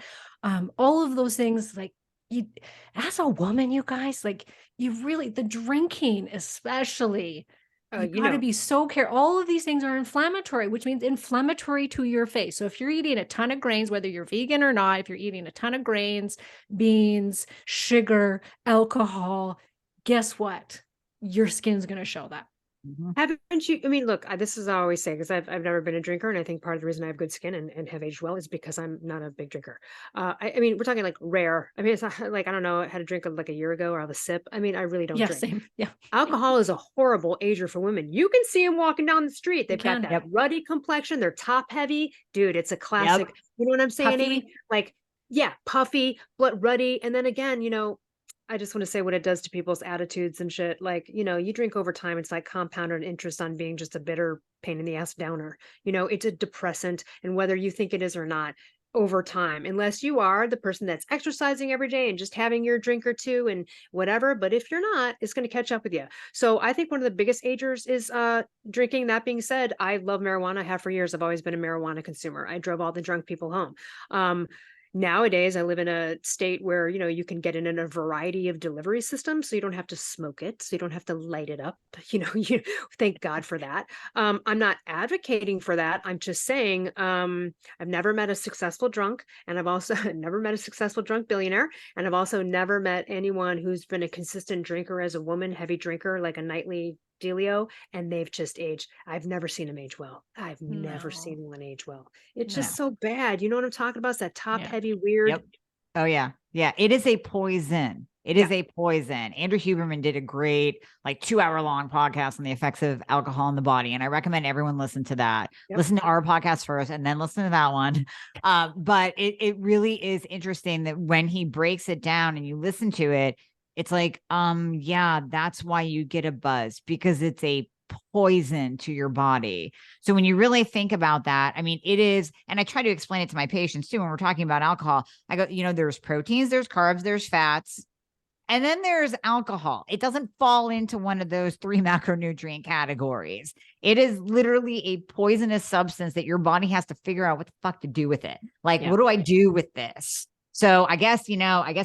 [SPEAKER 1] all of those things. Like you, as a woman, you guys, like, you really, the drinking, especially, you
[SPEAKER 3] You
[SPEAKER 1] got to
[SPEAKER 3] know,
[SPEAKER 1] be so careful. All of these things are inflammatory, which means inflammatory to your face. So if you're eating a ton of grains, whether you're vegan or not, if you're eating a ton of grains, beans, sugar, alcohol, guess what? Your skin's going to show that.
[SPEAKER 2] Mhm.
[SPEAKER 3] haven't you? I mean, look, this is I always say, because I've never been a drinker, and I think part of the reason I have good skin and have aged well is because I'm not a big drinker. I mean, we're talking like rare. I mean, it's not like, I don't know, I had a drink like a year ago, or I'll have a sip. I mean, I really don't
[SPEAKER 1] Yeah,
[SPEAKER 3] drink.
[SPEAKER 1] same. Yeah,
[SPEAKER 3] Alcohol is a horrible ager for women. You can see them walking down the street.
[SPEAKER 1] you
[SPEAKER 3] They've got
[SPEAKER 1] can.
[SPEAKER 3] that
[SPEAKER 2] Yep.
[SPEAKER 3] ruddy complexion. They're top heavy. Dude, it's a classic.
[SPEAKER 2] Yep.
[SPEAKER 3] You know what I'm saying, Amy?
[SPEAKER 1] Puffy.
[SPEAKER 3] Like, yeah, puffy, but ruddy. And then again, I just want to say what it does to people's attitudes and shit. Like, you drink over time, it's like compounded interest on being just a bitter pain in the ass downer. It's a depressant. And whether you think it is or not, over time, unless you are the person that's exercising every day and just having your drink or two and whatever. But if you're not, it's going to catch up with you. So I think one of the biggest agers is drinking. That being said, I love marijuana. I have for years. I've always been a marijuana consumer. I drove all the drunk people home. Nowadays, I live in a state where, you can get it in a variety of delivery systems. So you don't have to smoke it. So you don't have to light it up. You thank God for that. I'm not advocating for that. I'm just saying, I've never met a successful drunk, and I've also never met a successful drunk billionaire. And I've also never met anyone who's been a consistent drinker as a woman, heavy drinker, like a nightly dealio, and they've just aged. I've never seen them age well. I've never
[SPEAKER 1] No,
[SPEAKER 3] seen one age well. It's
[SPEAKER 1] no.
[SPEAKER 3] just so bad. You know what I'm talking about? It's that top
[SPEAKER 1] Yeah.
[SPEAKER 3] heavy, weird.
[SPEAKER 2] Yep. Oh yeah. Yeah. It is a poison. It
[SPEAKER 3] Yeah.
[SPEAKER 2] is a poison. Andrew Huberman did a great, like 2 hour long podcast on the effects of alcohol in the body. And I recommend everyone listen to that.
[SPEAKER 3] Yep.
[SPEAKER 2] Listen to our podcast first and then listen to that one. But it really is interesting that when he breaks it down and you listen to it, it's like, yeah, that's why you get a buzz, because it's a poison to your body. So when you really think about that, I mean, it is, and I try to explain it to my patients too when we're talking about alcohol. I go, there's proteins, there's carbs, there's fats, and then there's alcohol. It doesn't fall into one of those 3 macronutrient categories. It is literally a poisonous substance that your body has to figure out what the fuck to do with it. Like,
[SPEAKER 1] Yeah.
[SPEAKER 2] what do I do with this? So I guess,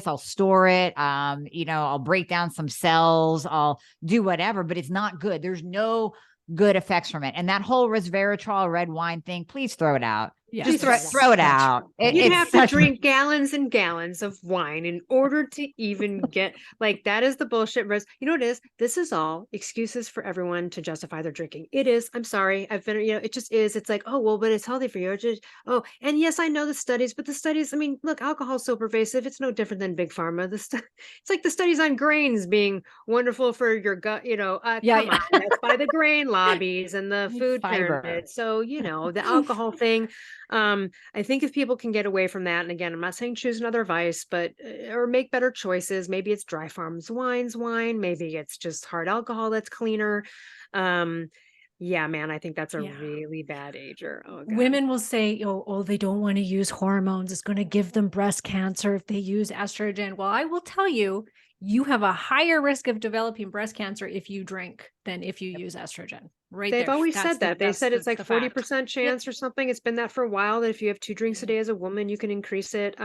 [SPEAKER 2] I'll store it. I'll break down some cells. I'll do whatever, but it's not good. There's no good effects from it. And that whole resveratrol red wine thing, please throw it out.
[SPEAKER 1] Yeah.
[SPEAKER 2] Just
[SPEAKER 3] Please
[SPEAKER 2] throw it out.
[SPEAKER 3] You'd
[SPEAKER 2] It's
[SPEAKER 3] have to
[SPEAKER 2] such
[SPEAKER 3] drink gallons and gallons of wine in order to even get, like, that is the bullshit. You know what it is? This is all excuses for everyone to justify their drinking. It is. I'm sorry. I've been, it just is. It's like, oh, well, but it's healthy for you. And yes, I know the studies, but the studies, I mean, look, alcohol is so pervasive. It's no different than big pharma. It's like the studies on grains being wonderful for your gut,
[SPEAKER 1] Yeah,
[SPEAKER 3] come
[SPEAKER 1] yeah.
[SPEAKER 3] on, that's by the grain lobbies and the food
[SPEAKER 2] fiber.
[SPEAKER 3] pyramid. So, the alcohol thing, I think if people can get away from that, and again, I'm not saying choose another vice, but or make better choices. Maybe it's Dry Farms wine, maybe it's just hard alcohol that's cleaner. Yeah, man, I think that's a
[SPEAKER 1] Yeah.
[SPEAKER 3] really bad ager. Oh, God.
[SPEAKER 1] Women will say, oh, they don't want to use hormones. It's going to give them breast cancer if they use estrogen. Well, I will tell you, you have a higher risk of developing breast cancer if you drink than if you use estrogen. Right
[SPEAKER 3] They've
[SPEAKER 1] there.
[SPEAKER 3] always
[SPEAKER 1] That's
[SPEAKER 3] said that. They said it's like
[SPEAKER 1] the fact.
[SPEAKER 3] 40% chance or something. It's been that for a while, that if you have 2 drinks a day as a woman, you can increase it.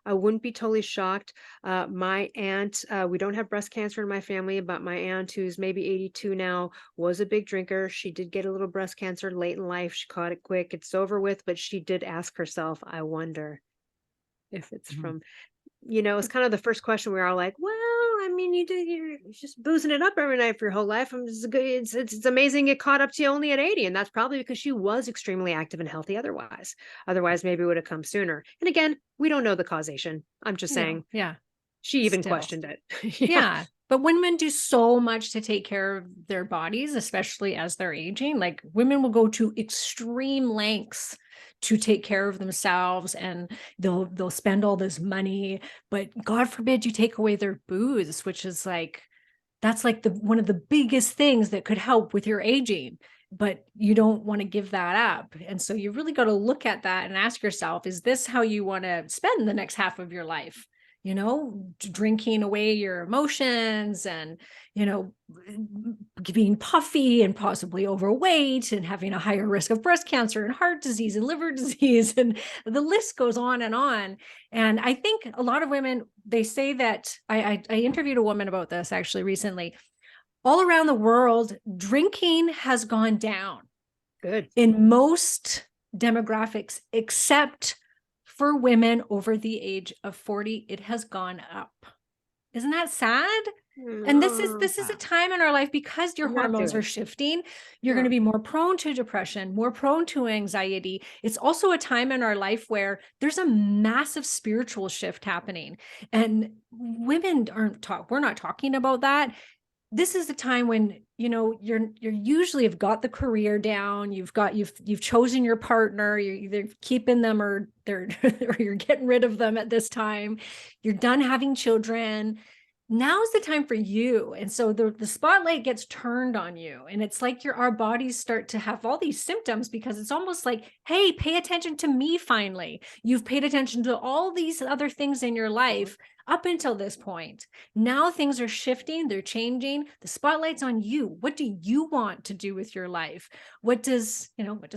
[SPEAKER 3] I wouldn't be totally shocked. My aunt, we don't have breast cancer in my family, but my aunt, who's maybe 82 now, was a big drinker. She did get a little breast cancer late in life. She caught it quick. It's over with, but she did ask herself, I wonder if it's from, it's kind of the first question. We were all like, well, I mean, you're just boozing it up every night for your whole life. It's amazing it caught up to you only at 80. And that's probably because she was extremely active and healthy otherwise. Otherwise, maybe it would have come sooner. And again, we don't know the causation. I'm just saying.
[SPEAKER 1] Yeah.
[SPEAKER 3] She even
[SPEAKER 1] Still.
[SPEAKER 3] questioned it.
[SPEAKER 1] Yeah. But women do so much to take care of their bodies, especially as they're aging. Like, women will go to extreme lengths to take care of themselves, and they'll spend all this money, but God forbid you take away their booze, which is like, that's like one of the biggest things that could help with your aging, but you don't want to give that up. And so you really got to look at that and ask yourself, is this how you want to spend the next half of your life? drinking away your emotions and, being puffy and possibly overweight and having a higher risk of breast cancer and heart disease and liver disease. And the list goes on and on. And I think a lot of women, they say that I interviewed a woman about this actually recently. All around the world, drinking has gone down.
[SPEAKER 3] Good.
[SPEAKER 1] In most demographics, except for women over the age of 40, it has gone up. Isn't that sad? And this is a time in our life, because your hormones are shifting, you're going to be more prone to depression, more prone to anxiety. It's also a time in our life where there's a massive spiritual shift happening, and women we're not talking about that. This is the time when, you're usually have got the career down. You've chosen your partner. You're either keeping them or or you're getting rid of them at this time. You're done having children. Now's the time for you. And so the spotlight gets turned on you. And it's like our bodies start to have all these symptoms, because it's almost like, hey, pay attention to me finally. You've paid attention to all these other things in your life up until this point. Now things are shifting, they're changing. The spotlight's on you. What do you want to do with your life? What does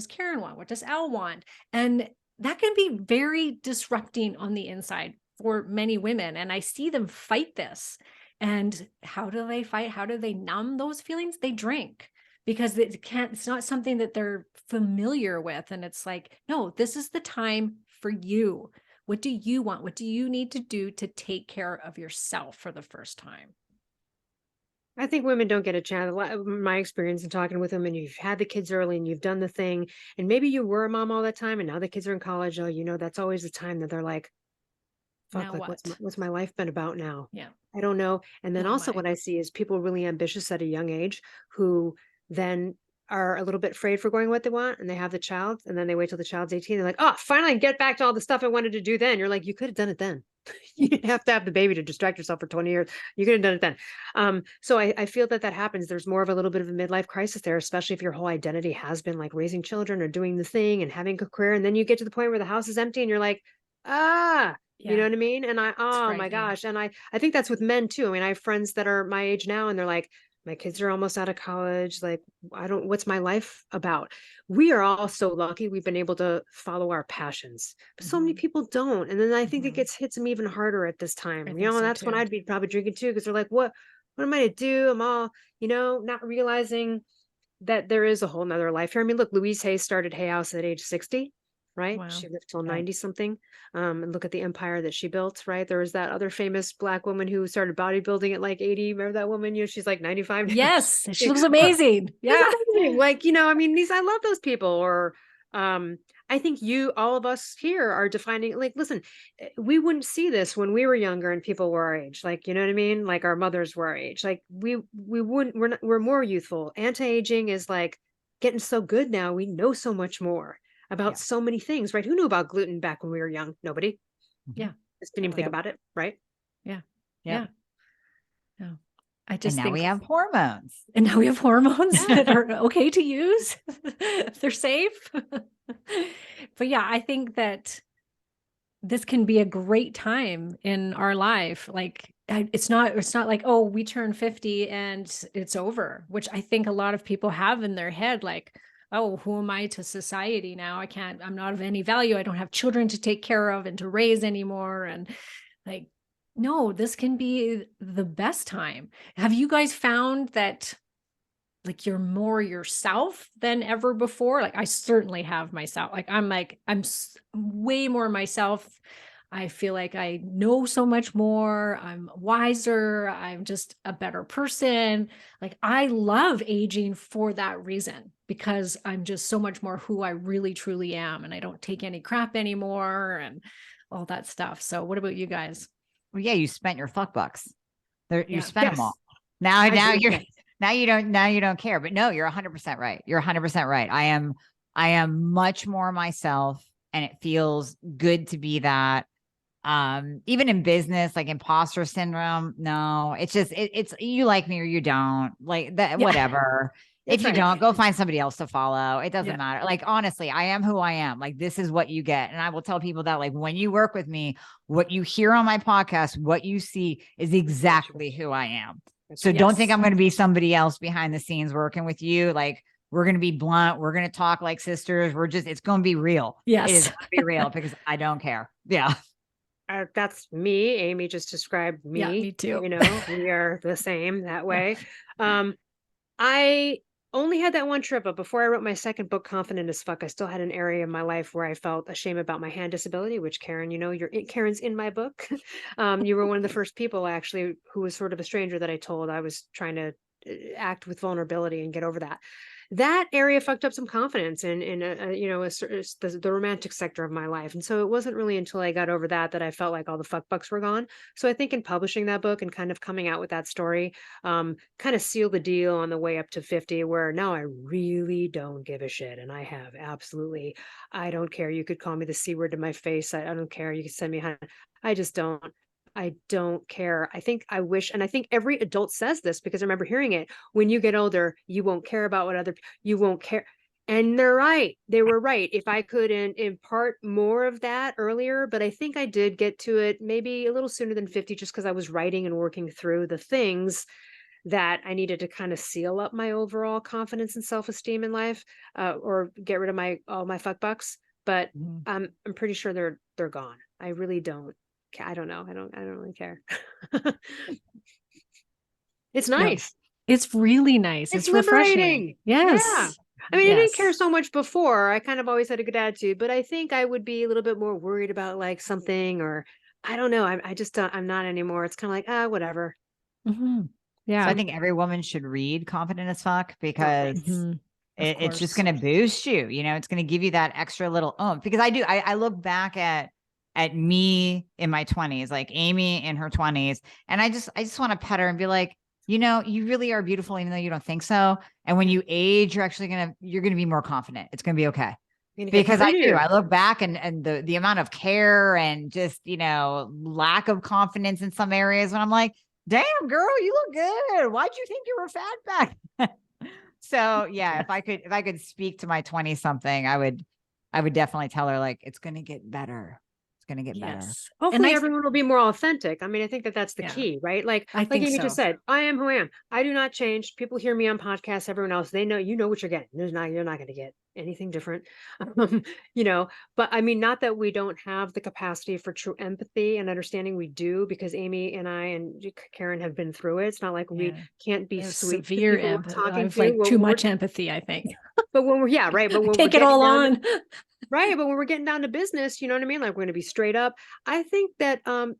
[SPEAKER 1] Karen want? What does Al want? And that can be very disrupting on the inside for many women. And I see them fight this. And how do they fight? How do they numb those feelings? They drink, because it's not something that they're familiar with. And it's like, no, this is the time for you. What do you want? What do you need to do to take care of yourself for the first time?
[SPEAKER 3] I think women don't get a chance. My experience in talking with them, and you've had the kids early and you've done the thing, and maybe you were a mom all that time and now the kids are in college. Oh, that's always the time that they're like, fuck, like what's my life been about now?
[SPEAKER 1] Yeah.
[SPEAKER 3] I don't know. And then also what I see is people really ambitious at a young age who then are a little bit afraid for going what they want, and they have the child, and then they wait till the child's 18. They're like, oh, finally get back to all the stuff I wanted to do then. You're like, you could have done it then. You didn't have to have the baby to distract yourself for 20 years. You could have done it then. So I feel that happens. There's more of a little bit of a midlife crisis there, especially if your whole identity has been like raising children or doing the thing and having a career. And then you get to the point where the house is empty and you're like, you know what I mean? And my gosh. And I think that's with men too. I mean, I have friends that are my age now and they're like, my kids are almost out of college. Like, what's my life about? We are all so lucky. We've been able to follow our passions, but so many people don't. And then I think it hits them even harder at this time. That's when I'd be probably drinking too. Cause they're like, what am I to do? I'm all, not realizing that there is a whole nother life here. I mean, look, Louise Hay started Hay House at age 60. Right. Wow. She lived till 90 something. And look at the empire that she built. Right. There was that other famous Black woman who started bodybuilding at like 80. Remember that woman? She's like 95 now.
[SPEAKER 1] Yes. She looks amazing. Yeah.
[SPEAKER 3] Amazing. Like, I mean, I love those people. Or I think all of us here are defining, like, listen, we wouldn't see this when we were younger and people were our age. Like, you know what I mean? Like our mothers were our age. Like we wouldn't, we're more youthful. Anti-aging is like getting so good now. We know so much more about so many things, right? Who knew about gluten back when we were young? Nobody.
[SPEAKER 1] Yeah.
[SPEAKER 3] Just didn't even think about it, right?
[SPEAKER 1] Yeah.
[SPEAKER 2] Yeah.
[SPEAKER 1] No. I just
[SPEAKER 2] think we have hormones.
[SPEAKER 1] And now we have hormones that are okay to use. They're safe. But yeah, I think that this can be a great time in our life. Like it's not like, oh, we turn 50 and it's over, which I think a lot of people have in their head, like, oh, who am I to society now? I'm not of any value. I don't have children to take care of and to raise anymore. And like, no, this can be the best time. Have you guys found that like you're more yourself than ever before? Like I certainly have myself. Like I'm way more myself. I feel like I know so much more. I'm wiser. I'm just a better person. Like I love aging for that reason, because I'm just so much more who I really truly am. And I don't take any crap anymore and all that stuff. So what about you guys?
[SPEAKER 2] Well, yeah, you spent your fuck bucks. You spent them all. Now you don't care. But no, you're 100% right. You're 100% right. I am much more myself, and it feels good to be that. Even in business, like imposter syndrome. No, it's just, it's you like me or you don't, like that, whatever. If you don't, go find somebody else to follow. It doesn't
[SPEAKER 1] Yeah.
[SPEAKER 2] matter. Like, honestly, I am who I am. Like, this is what you get. And I will tell people that, like, when you work with me, what you hear on my podcast, what you see is exactly who I am. So don't think I'm going to be somebody else behind the scenes working with you. Like, we're going to be blunt. We're going to talk like sisters. It's going to be real.
[SPEAKER 1] Yes.
[SPEAKER 2] It is going to be real because I don't care. Yeah.
[SPEAKER 3] That's me. Amy just described me.
[SPEAKER 1] Yeah, me too.
[SPEAKER 3] You know, we are the same that way. I only had that one trip, but before I wrote my second book, Confident as Fuck, I still had an area of my life where I felt ashamed about my hand disability, which Karen, you know, Karen's in my book. You were one of the first people actually who was sort of a stranger that I told I was trying to act with vulnerability and get over that. That area fucked up some confidence in you know, the romantic sector of my life. And so it wasn't really until I got over that I felt like all the fuck bucks were gone. So I think in publishing that book and kind of coming out with that story, kind of sealed the deal on the way up to 50, where now I really don't give a shit. And I have absolutely, I don't care. You could call me the C word to my face. I don't care. You can send me, I just don't. I don't care. I think I wish, and I think every adult says this because I remember hearing it. When you get older, you won't care about what you won't care. And they're right. They were right. If I could impart more of that earlier, but I think I did get to it maybe a little sooner than 50, just because I was writing and working through the things that I needed to kind of seal up my overall confidence and self-esteem in life, or get rid of all my fuck bucks. But I'm pretty sure they're gone. I really don't. I don't know. I don't really care. It's nice.
[SPEAKER 1] No, it's really nice. It's refreshing.
[SPEAKER 3] Liberating.
[SPEAKER 1] Yes.
[SPEAKER 3] Yeah. I mean, I didn't care so much before. I kind of always had a good attitude, but I think I would be a little bit more worried about like something, or I don't know. I just don't, I'm not anymore. It's kind of like, whatever.
[SPEAKER 1] Yeah.
[SPEAKER 2] So I think every woman should read Confident as Fuck because it's just going to boost you. You know, it's going to give you that extra little because I look back at me in my 20s, like Amy in her 20s. And I just want to pet her and be like, you know, you really are beautiful, even though you don't think so. And when you age, you're going to be more confident. It's going to be okay. Because I look back and the amount of care and just, you know, lack of confidence in some areas when I'm like, damn girl, you look good. Why'd you think you were fat back? So yeah, if I could speak to my 20 something, I would definitely tell her like, it's going to get better. Going to get better.
[SPEAKER 3] Hopefully everyone will be more authentic. I mean, I think that's the key, right? Like Amy just said, I am who I am. I do not change. People hear me on podcasts, everyone else, they know, you know what you're getting. You're not going to get anything different. You know, but I mean, not that we don't have the capacity for true empathy and understanding. We do, because Amy and I and Karen have been through it. It's not like we can't be sweet.
[SPEAKER 1] Severe empathy. Like too much empathy, I think.
[SPEAKER 3] But when we're, but when
[SPEAKER 1] take it all on.
[SPEAKER 3] Right. But when we're getting down to business, you know what I mean? Like, we're going to be straight up. I think that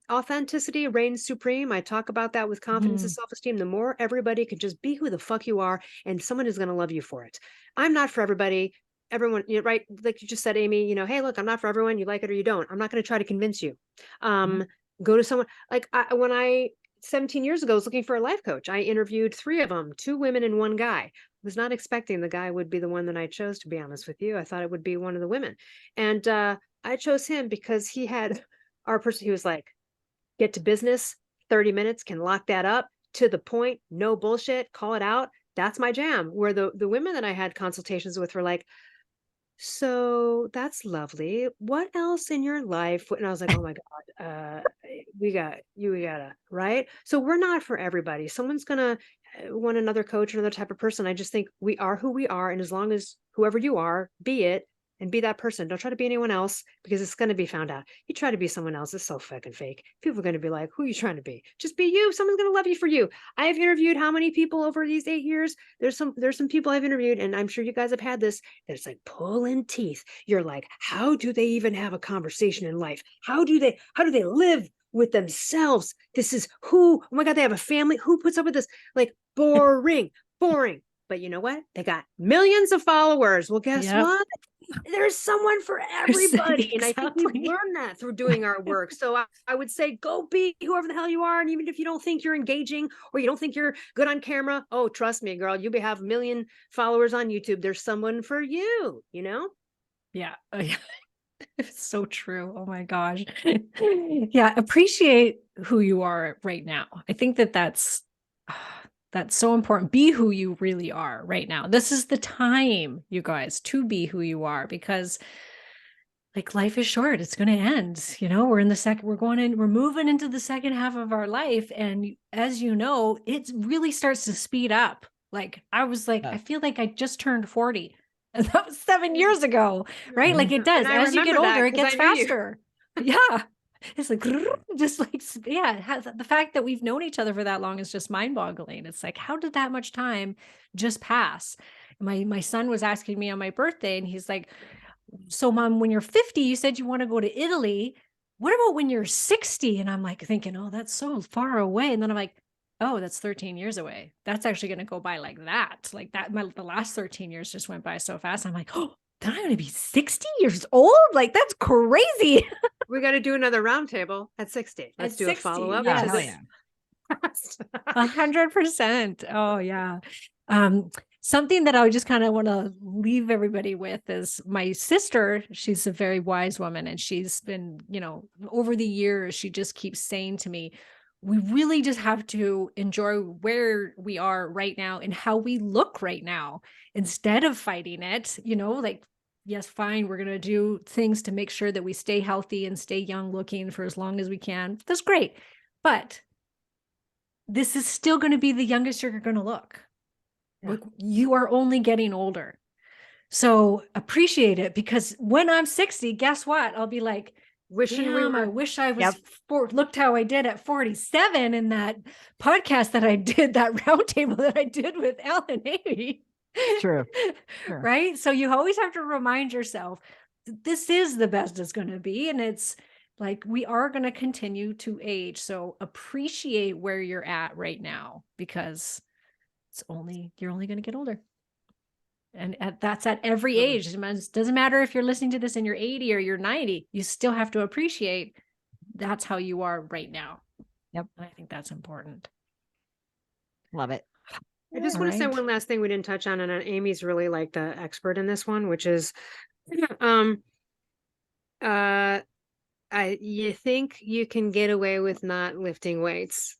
[SPEAKER 3] authenticity reigns supreme. I talk about that with confidence and self-esteem. The more everybody could just be who the fuck you are, and someone is going to love you for it. I'm not for everybody. Everyone, you know, right? Like you just said, Amy, you know, hey, look, I'm not for everyone. You like it or you don't. I'm not going to try to convince you. Go to someone like when I 17 years ago was looking for a life coach. I interviewed 3 of them, 2 women and 1 guy. Was not expecting the guy would be the one that I chose, to be honest with you. I thought it would be one of the women. And I chose him because he had our person. He was like, get to business, 30 minutes, can lock that up, to the point, no bullshit, call it out. That's my jam. Where the women that I had consultations with were like, so that's lovely. What else in your life? And I was like, oh my God, we gotta, right? So we're not for everybody. Someone's gonna want another coach, another type of person. I just think we are who we are. And as long as whoever you are, be it, and be that person. Don't try to be anyone else, because it's going to be found out. You try to be someone else, it's so fucking fake. People are going to be like, who are you trying to be? Just be you. Someone's going to love you for you. I've interviewed how many people over these 8 years? There's some people I've interviewed, and I'm sure you guys have had this. It's like pulling teeth. You're like, how do they even have a conversation in life? How do they live with themselves? This is who, oh my God, they have a family. Who puts up with this? Like, boring. But you know what? They got millions of followers. Well, guess what? There's someone for everybody. And I think we learn that through doing our work. So I would say, go be whoever the hell you are. And even if you don't think you're engaging, or you don't think you're good on camera, oh, trust me, girl, you have 1 million followers on YouTube. There's someone for you, you know?
[SPEAKER 1] Yeah. It's so true. Oh my gosh. Yeah. Appreciate who you are right now. I think that's That's so important. Be who you really are right now. This is the time, you guys, to be who you are, because like life is short. It's going to end. You know, we're moving into the second half of our life. And as you know, it really starts to speed up. Like I was like, I feel like I just turned 40. And that was 7 years ago, right? Like it does. As you get older, it gets faster. Yeah. It's like, just like, yeah, the fact that we've known each other for that long is just mind boggling. It's like, how did that much time just pass? My son was asking me on my birthday, and he's like, so mom, when you're 50, you said you want to go to Italy. What about when you're 60? And I'm like thinking, oh, that's so far away. And then I'm like, oh, that's 13 years away. That's actually going to go by like that. Like that, the last 13 years just went by so fast. I'm like, oh, then I'm going to be 60 years old. Like that's crazy.
[SPEAKER 3] We got to do another roundtable at 60. Let's do 60, a follow-up.
[SPEAKER 1] Yes.
[SPEAKER 2] Hell yeah.
[SPEAKER 1] 100%. Oh yeah. Something that I just kind of want to leave everybody with is my sister. She's a very wise woman, and she's been, you know, over the years, she just keeps saying to me, we really just have to enjoy where we are right now and how we look right now instead of fighting it, you know, like, yes, fine, we're going to do things to make sure that we stay healthy and stay young looking for as long as we can. That's great. But this is still going to be the youngest you're going to look. Yeah. Look, you are only getting older. So appreciate it, because when I'm 60, guess what? I'll be like, I wish I was looked how I did at 47 in that podcast that I did, that roundtable that I did with Al and Amie.
[SPEAKER 2] True.
[SPEAKER 1] Right? So you always have to remind yourself, this is the best it's going to be. And it's like, we are going to continue to age. So appreciate where you're at right now, because you're only going to get older. And that's at every age. It doesn't matter if you're listening to this and you're 80 or you're 90, you still have to appreciate that's how you are right now.
[SPEAKER 2] Yep.
[SPEAKER 1] And I think that's important.
[SPEAKER 2] Love it.
[SPEAKER 3] I just want to say one last thing we didn't touch on, and Amy's really like the expert in this one, which is, you think you can get away with not lifting weights,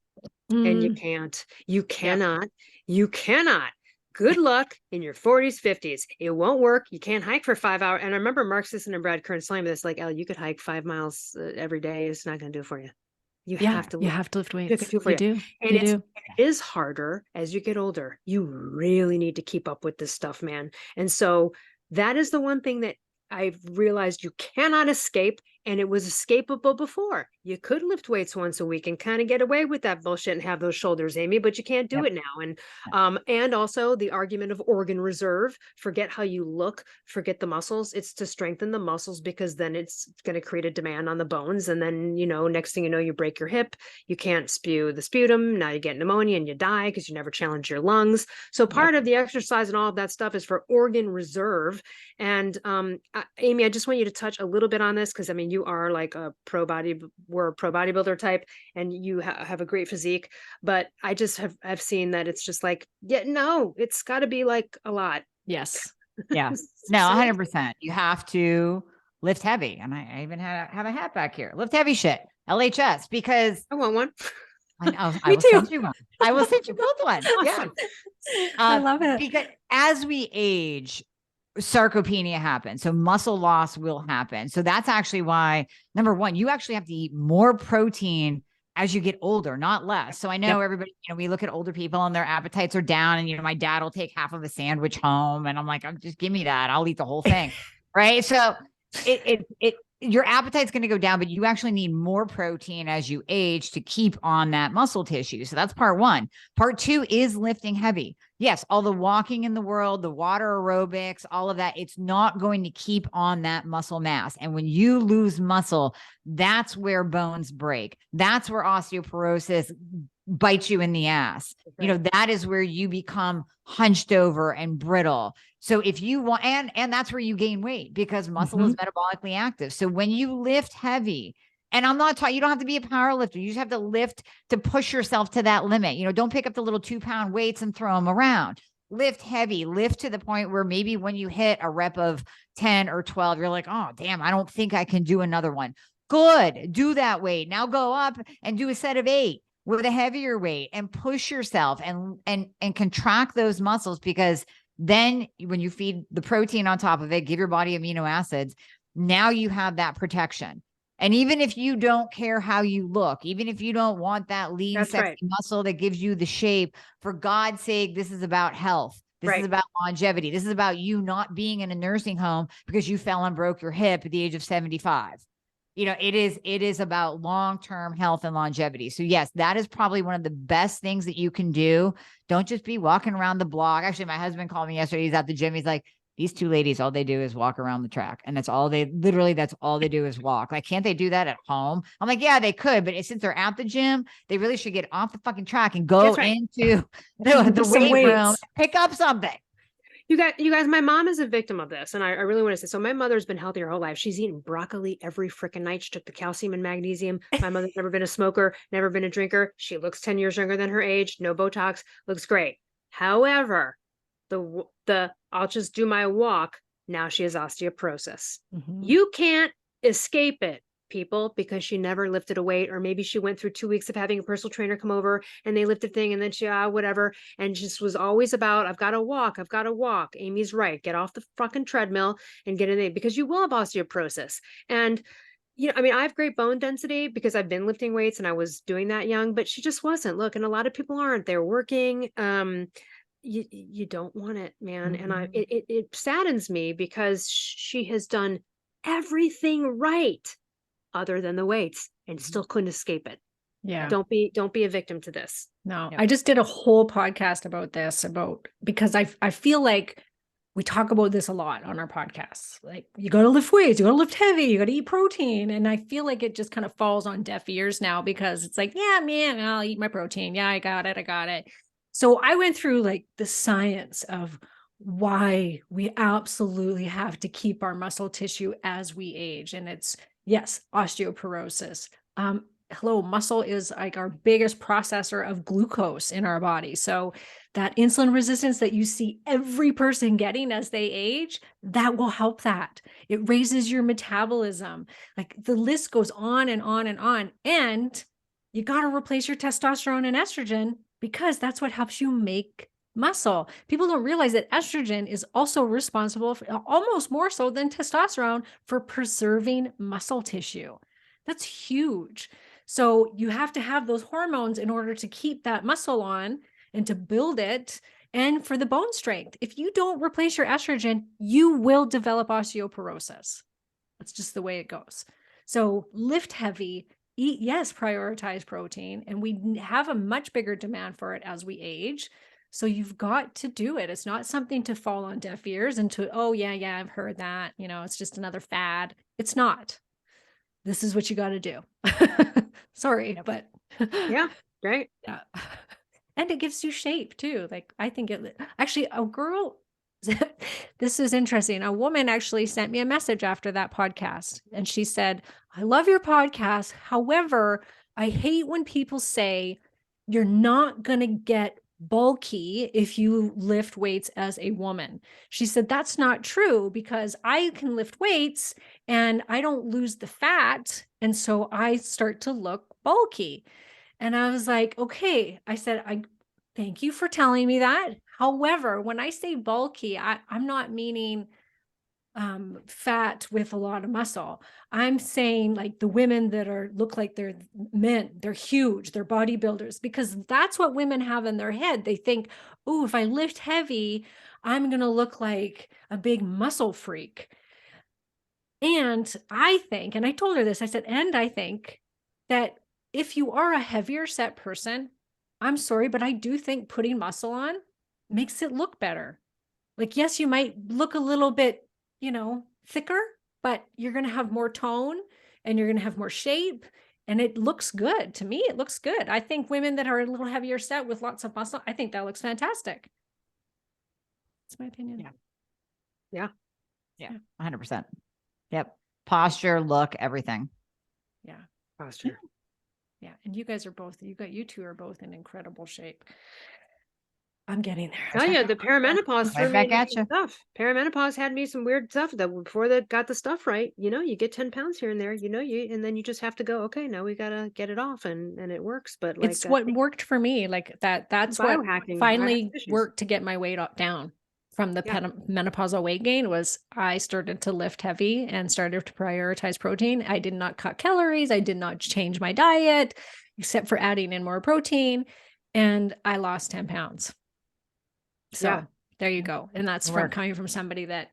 [SPEAKER 3] and you can't. You cannot. You cannot. Good luck in your 40s, 50s. It won't work. You can't hike for 5 hours. And I remember Mark Sisson and Brad Kern slamming this, like, you could hike 5 miles every day. It's not going to do it for you. You have to lift weights. You do. And it is harder as you get older. You really need to keep up with this stuff, man. And so that is the one thing that I've realized you cannot escape, and it was escapable before. You could lift weights once a week and kind of get away with that bullshit and have those shoulders, Amie, but you can't do it now. And also the argument of organ reserve, forget how you look, forget the muscles. It's to strengthen the muscles, because then it's going to create a demand on the bones. And then, you know, next thing you know, you break your hip, you can't spew the sputum. Now you get pneumonia and you die because you never challenge your lungs. So part of the exercise and all of that stuff is for organ reserve. And Amie, I just want you to touch a little bit on this, because I mean, you are like we're a pro bodybuilder type, and you have a great physique, but I just have seen that it's just like, it's got to be like a lot.
[SPEAKER 1] Yes.
[SPEAKER 2] Yeah. No, 100%. You have to lift heavy. And I even have a hat back here. Lift heavy shit. LHS, because
[SPEAKER 3] I want one.
[SPEAKER 2] I will send you one. I will send you both one.
[SPEAKER 3] Awesome.
[SPEAKER 2] Yeah.
[SPEAKER 1] I love it.
[SPEAKER 2] Because as we age, sarcopenia happens. So muscle loss will happen. So that's actually why, number one, you actually have to eat more protein as you get older, not less. So I know everybody, you know, we look at older people and their appetites are down, and, you know, my dad will take half of a sandwich home, and I'm like, just give me that. I'll eat the whole thing. Right. So your appetite's going to go down, but you actually need more protein as you age to keep on that muscle tissue. So that's part one. Part two is lifting heavy. Yes, all the walking in the world, the water aerobics, all of that, it's not going to keep on that muscle mass. And when you lose muscle, that's where bones break. That's where osteoporosis bites you in the ass. You know, that is where you become hunched over and brittle. So if you want, and that's where you gain weight, because muscle is metabolically active. So when you lift heavy, and I'm not talking, you don't have to be a power lifter. You just have to lift to push yourself to that limit. You know, don't pick up the little 2-pound weights and throw them around. Lift heavy, lift to the point where maybe when you hit a rep of 10 or 12, you're like, oh, damn, I don't think I can do another one. Good. Do that weight. Now go up and do a set of 8. with a heavier weight and push yourself and contract those muscles, because then when you feed the protein on top of it, give your body amino acids, now you have that protection. And even if you don't care how you look, even if you don't want that lean, sexy muscle that gives you the shape, for God's sake, this is about health. This is about longevity. This is about you not being in a nursing home because you fell and broke your hip at the age of 75. You know, it is about long-term health and longevity. So yes, that is probably one of the best things that you can do. Don't just be walking around the block. Actually, my husband called me yesterday. He's at the gym. He's like, these two ladies, all they do is walk around the track. And that's all they do is walk. Like, can't they do that at home? I'm like, yeah, they could. But since they're at the gym, they really should get off the fucking track and go into the weight room, pick up something.
[SPEAKER 3] You guys, my mom is a victim of this. And I really want to say, so my mother's been healthy her whole life. She's eaten broccoli every freaking night. She took the calcium and magnesium. My mother's never been a smoker, never been a drinker. She looks 10 years younger than her age. No Botox, looks great. However, I'll just do my walk. Now she has osteoporosis. You can't escape it, people, because she never lifted a weight, or maybe she went through 2 weeks of having a personal trainer come over and they lifted thing, and then she whatever, and just was always about, I've got to walk. Amy's right, get off the fucking treadmill and get in there, because you will have osteoporosis. And you know, I mean, I have great bone density because I've been lifting weights and I was doing that young, but she just wasn't. Look, and a lot of people aren't. They're working. You don't want it, man. And it saddens me because she has done everything right other than the weights and still couldn't escape it.
[SPEAKER 1] Yeah.
[SPEAKER 3] Don't be a victim to this.
[SPEAKER 1] No, I just did a whole podcast about this, because I feel like we talk about this a lot on our podcasts. Like, you got to lift weights, you got to lift heavy, you got to eat protein. And I feel like it just kind of falls on deaf ears now, because it's like, yeah, man, I'll eat my protein. Yeah, I got it. So I went through like the science of why we absolutely have to keep our muscle tissue as we age. And it's, yes, osteoporosis. Muscle is like our biggest processor of glucose in our body. So that insulin resistance that you see every person getting as they age, that will help that. It raises your metabolism. Like, the list goes on and on and on. And you got to replace your testosterone and estrogen, because that's what helps you make muscle. People don't realize that estrogen is also responsible for, almost more so than testosterone, for preserving muscle tissue. That's huge. So you have to have those hormones in order to keep that muscle on and to build it, and for the bone strength. If you don't replace your estrogen, you will develop osteoporosis. That's just the way it goes. So lift heavy, eat, yes, prioritize protein, and we have a much bigger demand for it as we age. So you've got to do it. It's not something to fall on deaf ears and to, oh yeah, I've heard that, it's just another fad. It's not. This is what you got to do. Sorry, but
[SPEAKER 3] yeah, right.
[SPEAKER 1] Yeah. And it gives you shape too. Like, I think actually, a girl, this is interesting. A woman actually sent me a message after that podcast, and she said, I love your podcast. However, I hate when people say you're not going to get bulky if you lift weights as a woman. She said, that's not true, because I can lift weights and I don't lose the fat. And so I start to look bulky. And I was like, okay. I said, I thank you for telling me that. However, when I say bulky, I'm not meaning fat with a lot of muscle. I'm saying like the women that look like they're men, they're huge, they're bodybuilders, because that's what women have in their head. They think, oh, if I lift heavy, I'm going to look like a big muscle freak. And I think, and I told her this, I said, and I think that if you are a heavier set person, I'm sorry, but I do think putting muscle on makes it look better. Like, yes, you might look a little bit, thicker, but you're going to have more tone and you're going to have more shape, and it looks good. To me, it looks good. I think women that are a little heavier set with lots of muscle, I think that looks fantastic. That's my opinion.
[SPEAKER 3] Yeah.
[SPEAKER 2] 100%. Yep. Posture, look, everything.
[SPEAKER 1] Yeah.
[SPEAKER 3] Posture.
[SPEAKER 1] Yeah. And you guys are both, you two are both in incredible shape. I'm getting there.
[SPEAKER 3] Tell you, the perimenopause threw
[SPEAKER 2] Right
[SPEAKER 3] me
[SPEAKER 2] back
[SPEAKER 3] into
[SPEAKER 2] at
[SPEAKER 3] some
[SPEAKER 2] you.
[SPEAKER 3] stuff. Perimenopause had me some weird stuff that before they got the stuff right, you get 10 pounds here and there, and then you just have to go, okay, now we gotta get it off and it works. But
[SPEAKER 1] It's
[SPEAKER 3] like, I
[SPEAKER 1] what
[SPEAKER 3] think
[SPEAKER 1] worked for me. Like that's what
[SPEAKER 3] biohacking, I have
[SPEAKER 1] finally
[SPEAKER 3] issues.
[SPEAKER 1] worked to get my weight down from the
[SPEAKER 3] Yeah.
[SPEAKER 1] menopausal weight gain was I started to lift heavy and started to prioritize protein. I did not cut calories. I did not change my diet except for adding in more protein. And I lost 10 pounds. So
[SPEAKER 3] Yeah.
[SPEAKER 1] there you go. And that's
[SPEAKER 2] It
[SPEAKER 1] from
[SPEAKER 2] worked.
[SPEAKER 1] coming from somebody that,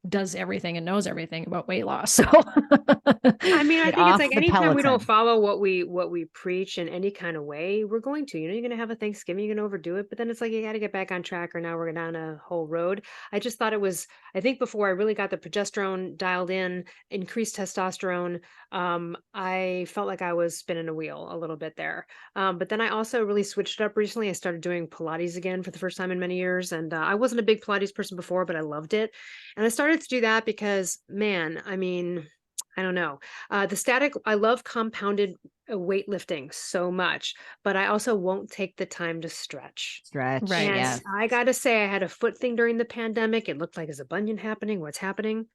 [SPEAKER 1] does everything and knows everything about weight loss. So
[SPEAKER 3] I mean, I
[SPEAKER 2] Get
[SPEAKER 3] think it's
[SPEAKER 2] off
[SPEAKER 3] like
[SPEAKER 2] the
[SPEAKER 3] anytime we don't
[SPEAKER 2] Peloton.
[SPEAKER 3] follow what we preach in any kind of way, we're going to, you're gonna have a Thanksgiving, you're gonna overdo it, but then it's like you got to get back on track, or now we're down a whole road. I just thought it was, I think before I really got the progesterone dialed in, increased testosterone, I felt like I was spinning a wheel a little bit there. But then I also really switched it up recently. I started doing Pilates again for the first time in many years, and I wasn't a big Pilates person before, but I loved it. And I started to do that because, man, I mean, I don't know. The static, I love compounded weightlifting so much, but I also won't take the time to stretch.
[SPEAKER 2] Stretch.
[SPEAKER 1] Right.
[SPEAKER 3] And
[SPEAKER 2] Yes.
[SPEAKER 3] I got to say, I had a foot thing during the pandemic. It looked like, is a bunion happening? What's happening?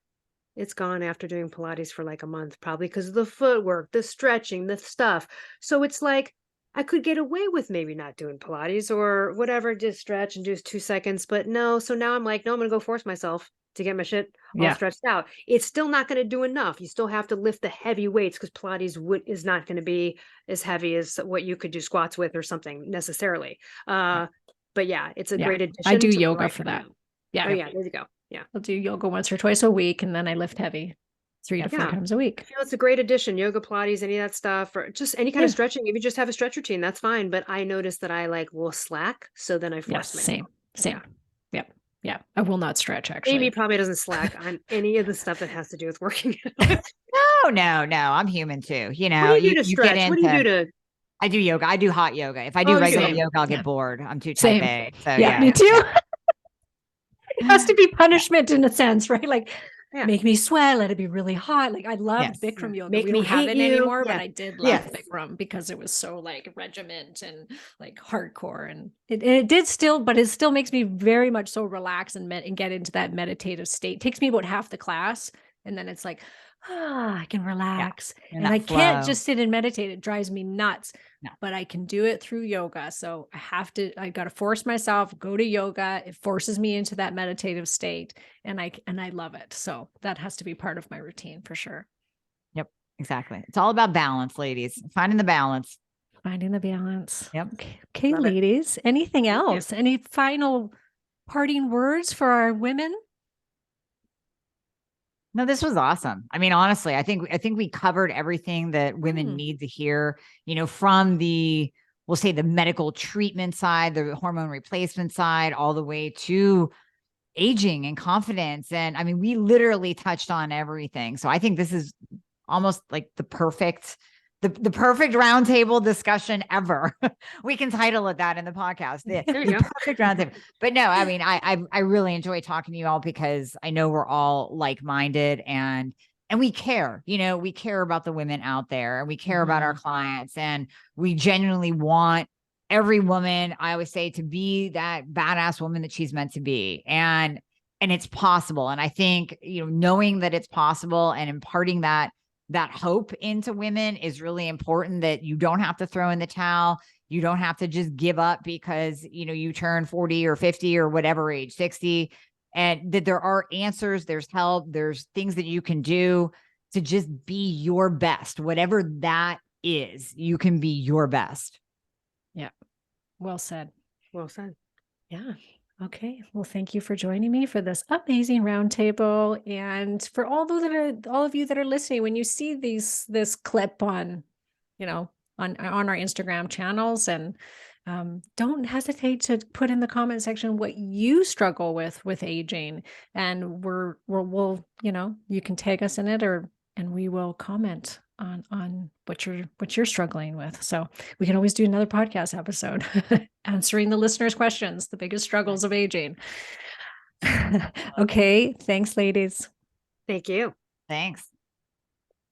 [SPEAKER 3] It's gone after doing Pilates for like a month, probably because of the footwork, the stretching, the stuff. So it's like I could get away with maybe not doing Pilates or whatever, just stretch and do 2 seconds. But no, so now I'm like, no, I'm going to go force myself to get my shit all
[SPEAKER 1] Yeah.
[SPEAKER 3] stretched out. It's still not going to do enough. You still have to lift the heavy weights because Pilates is not going to be as heavy as what you could do squats with or something necessarily. But yeah, it's a
[SPEAKER 1] Yeah.
[SPEAKER 3] great addition.
[SPEAKER 1] I do
[SPEAKER 3] to where
[SPEAKER 1] yoga
[SPEAKER 3] I
[SPEAKER 1] for
[SPEAKER 3] am
[SPEAKER 1] that.
[SPEAKER 3] now.
[SPEAKER 1] Yeah.
[SPEAKER 3] Oh yeah, there you go. Yeah.
[SPEAKER 1] I'll do yoga once or twice a week, and then I lift heavy 3 to 4
[SPEAKER 3] Yeah.
[SPEAKER 1] times a week.
[SPEAKER 3] It's a great addition. Yoga, Pilates, any of that stuff, or just any kind of
[SPEAKER 1] Yeah.
[SPEAKER 3] stretching. If you just have a stretch routine, that's fine. But I noticed that I like will slack. So then I
[SPEAKER 1] Yes.
[SPEAKER 3] force myself.
[SPEAKER 1] Same.
[SPEAKER 3] Yeah.
[SPEAKER 1] Yep. Yeah. I will not stretch
[SPEAKER 3] Amy
[SPEAKER 1] actually.
[SPEAKER 3] probably doesn't slack on any of the stuff that has to do with working out.
[SPEAKER 2] No. I'm human too. You
[SPEAKER 3] What
[SPEAKER 2] know,
[SPEAKER 3] do you do to
[SPEAKER 2] you get
[SPEAKER 3] stretch? What do you do
[SPEAKER 2] into,
[SPEAKER 3] to?
[SPEAKER 2] I do yoga. I do hot yoga. If I do
[SPEAKER 3] Oh, you do.
[SPEAKER 2] regular
[SPEAKER 1] Same.
[SPEAKER 2] yoga, I'll
[SPEAKER 1] Yeah.
[SPEAKER 2] get bored. I'm too type
[SPEAKER 1] Same.
[SPEAKER 2] A. So
[SPEAKER 1] Yeah,
[SPEAKER 2] yeah.
[SPEAKER 1] me too. It has to be punishment in a sense, right? Like
[SPEAKER 3] Yeah.
[SPEAKER 1] make me sweat, let it be really hot. Like I loved
[SPEAKER 2] Yes.
[SPEAKER 1] Bikram yoga.
[SPEAKER 3] Make
[SPEAKER 1] We
[SPEAKER 3] me
[SPEAKER 1] don't have
[SPEAKER 3] hate
[SPEAKER 1] it
[SPEAKER 3] you.
[SPEAKER 1] anymore,
[SPEAKER 3] Yeah.
[SPEAKER 1] but I did love
[SPEAKER 2] Yes.
[SPEAKER 1] Bikram because it was so like regiment and like hardcore. And it did still, but it still makes me very much so relax and get into that meditative state. It takes me about half the class. And then it's like, I can relax.
[SPEAKER 2] In
[SPEAKER 1] And
[SPEAKER 2] that
[SPEAKER 1] I can't
[SPEAKER 2] flow.
[SPEAKER 1] just sit and meditate. It drives me nuts.
[SPEAKER 2] No.
[SPEAKER 1] But I can do it through yoga. So I got to force myself, go to yoga. It forces me into that meditative state. And I love it. So that has to be part of my routine for sure.
[SPEAKER 2] Yep, exactly. It's all about balance, ladies. Finding the balance.
[SPEAKER 1] Finding the balance.
[SPEAKER 2] Yep.
[SPEAKER 1] Okay,
[SPEAKER 3] Love it.
[SPEAKER 1] ladies. Anything
[SPEAKER 3] Thank you.
[SPEAKER 1] else? Any final parting words for our women?
[SPEAKER 2] No, this was awesome. I mean, honestly, I think we covered everything that women need to hear, from we'll say the medical treatment side, the hormone replacement side, all the way to aging and confidence. And I mean, we literally touched on everything. So I think this is almost like the perfect roundtable discussion ever. We can title it that in the podcast. The perfect roundtable. But no, I mean, I really enjoy talking to you all because I know we're all like-minded and we care, we care about the women out there and we care about our clients, and we genuinely want every woman, I always say, to be that badass woman that she's meant to be. And it's possible. And I think, knowing that it's possible and imparting that hope into women is really important, that you don't have to throw in the towel. You don't have to just give up because, you turn 40 or 50 or whatever age, 60, and that there are answers, there's help, there's things that you can do to just be your best, whatever that is, you can be your best.
[SPEAKER 1] Yeah. Well said.
[SPEAKER 3] Well said.
[SPEAKER 1] Yeah. Okay. Well, thank you for joining me for this amazing roundtable. And for all of you that are listening, when you see this clip on, on our Instagram channels, and don't hesitate to put in the comment section what you struggle with aging. And we'll, you can tag us in it, and we will comment on what you're struggling with. So we can always do another podcast episode answering the listeners' questions, the biggest struggles of aging. Okay. Thanks, ladies.
[SPEAKER 3] Thank you.
[SPEAKER 2] Thanks.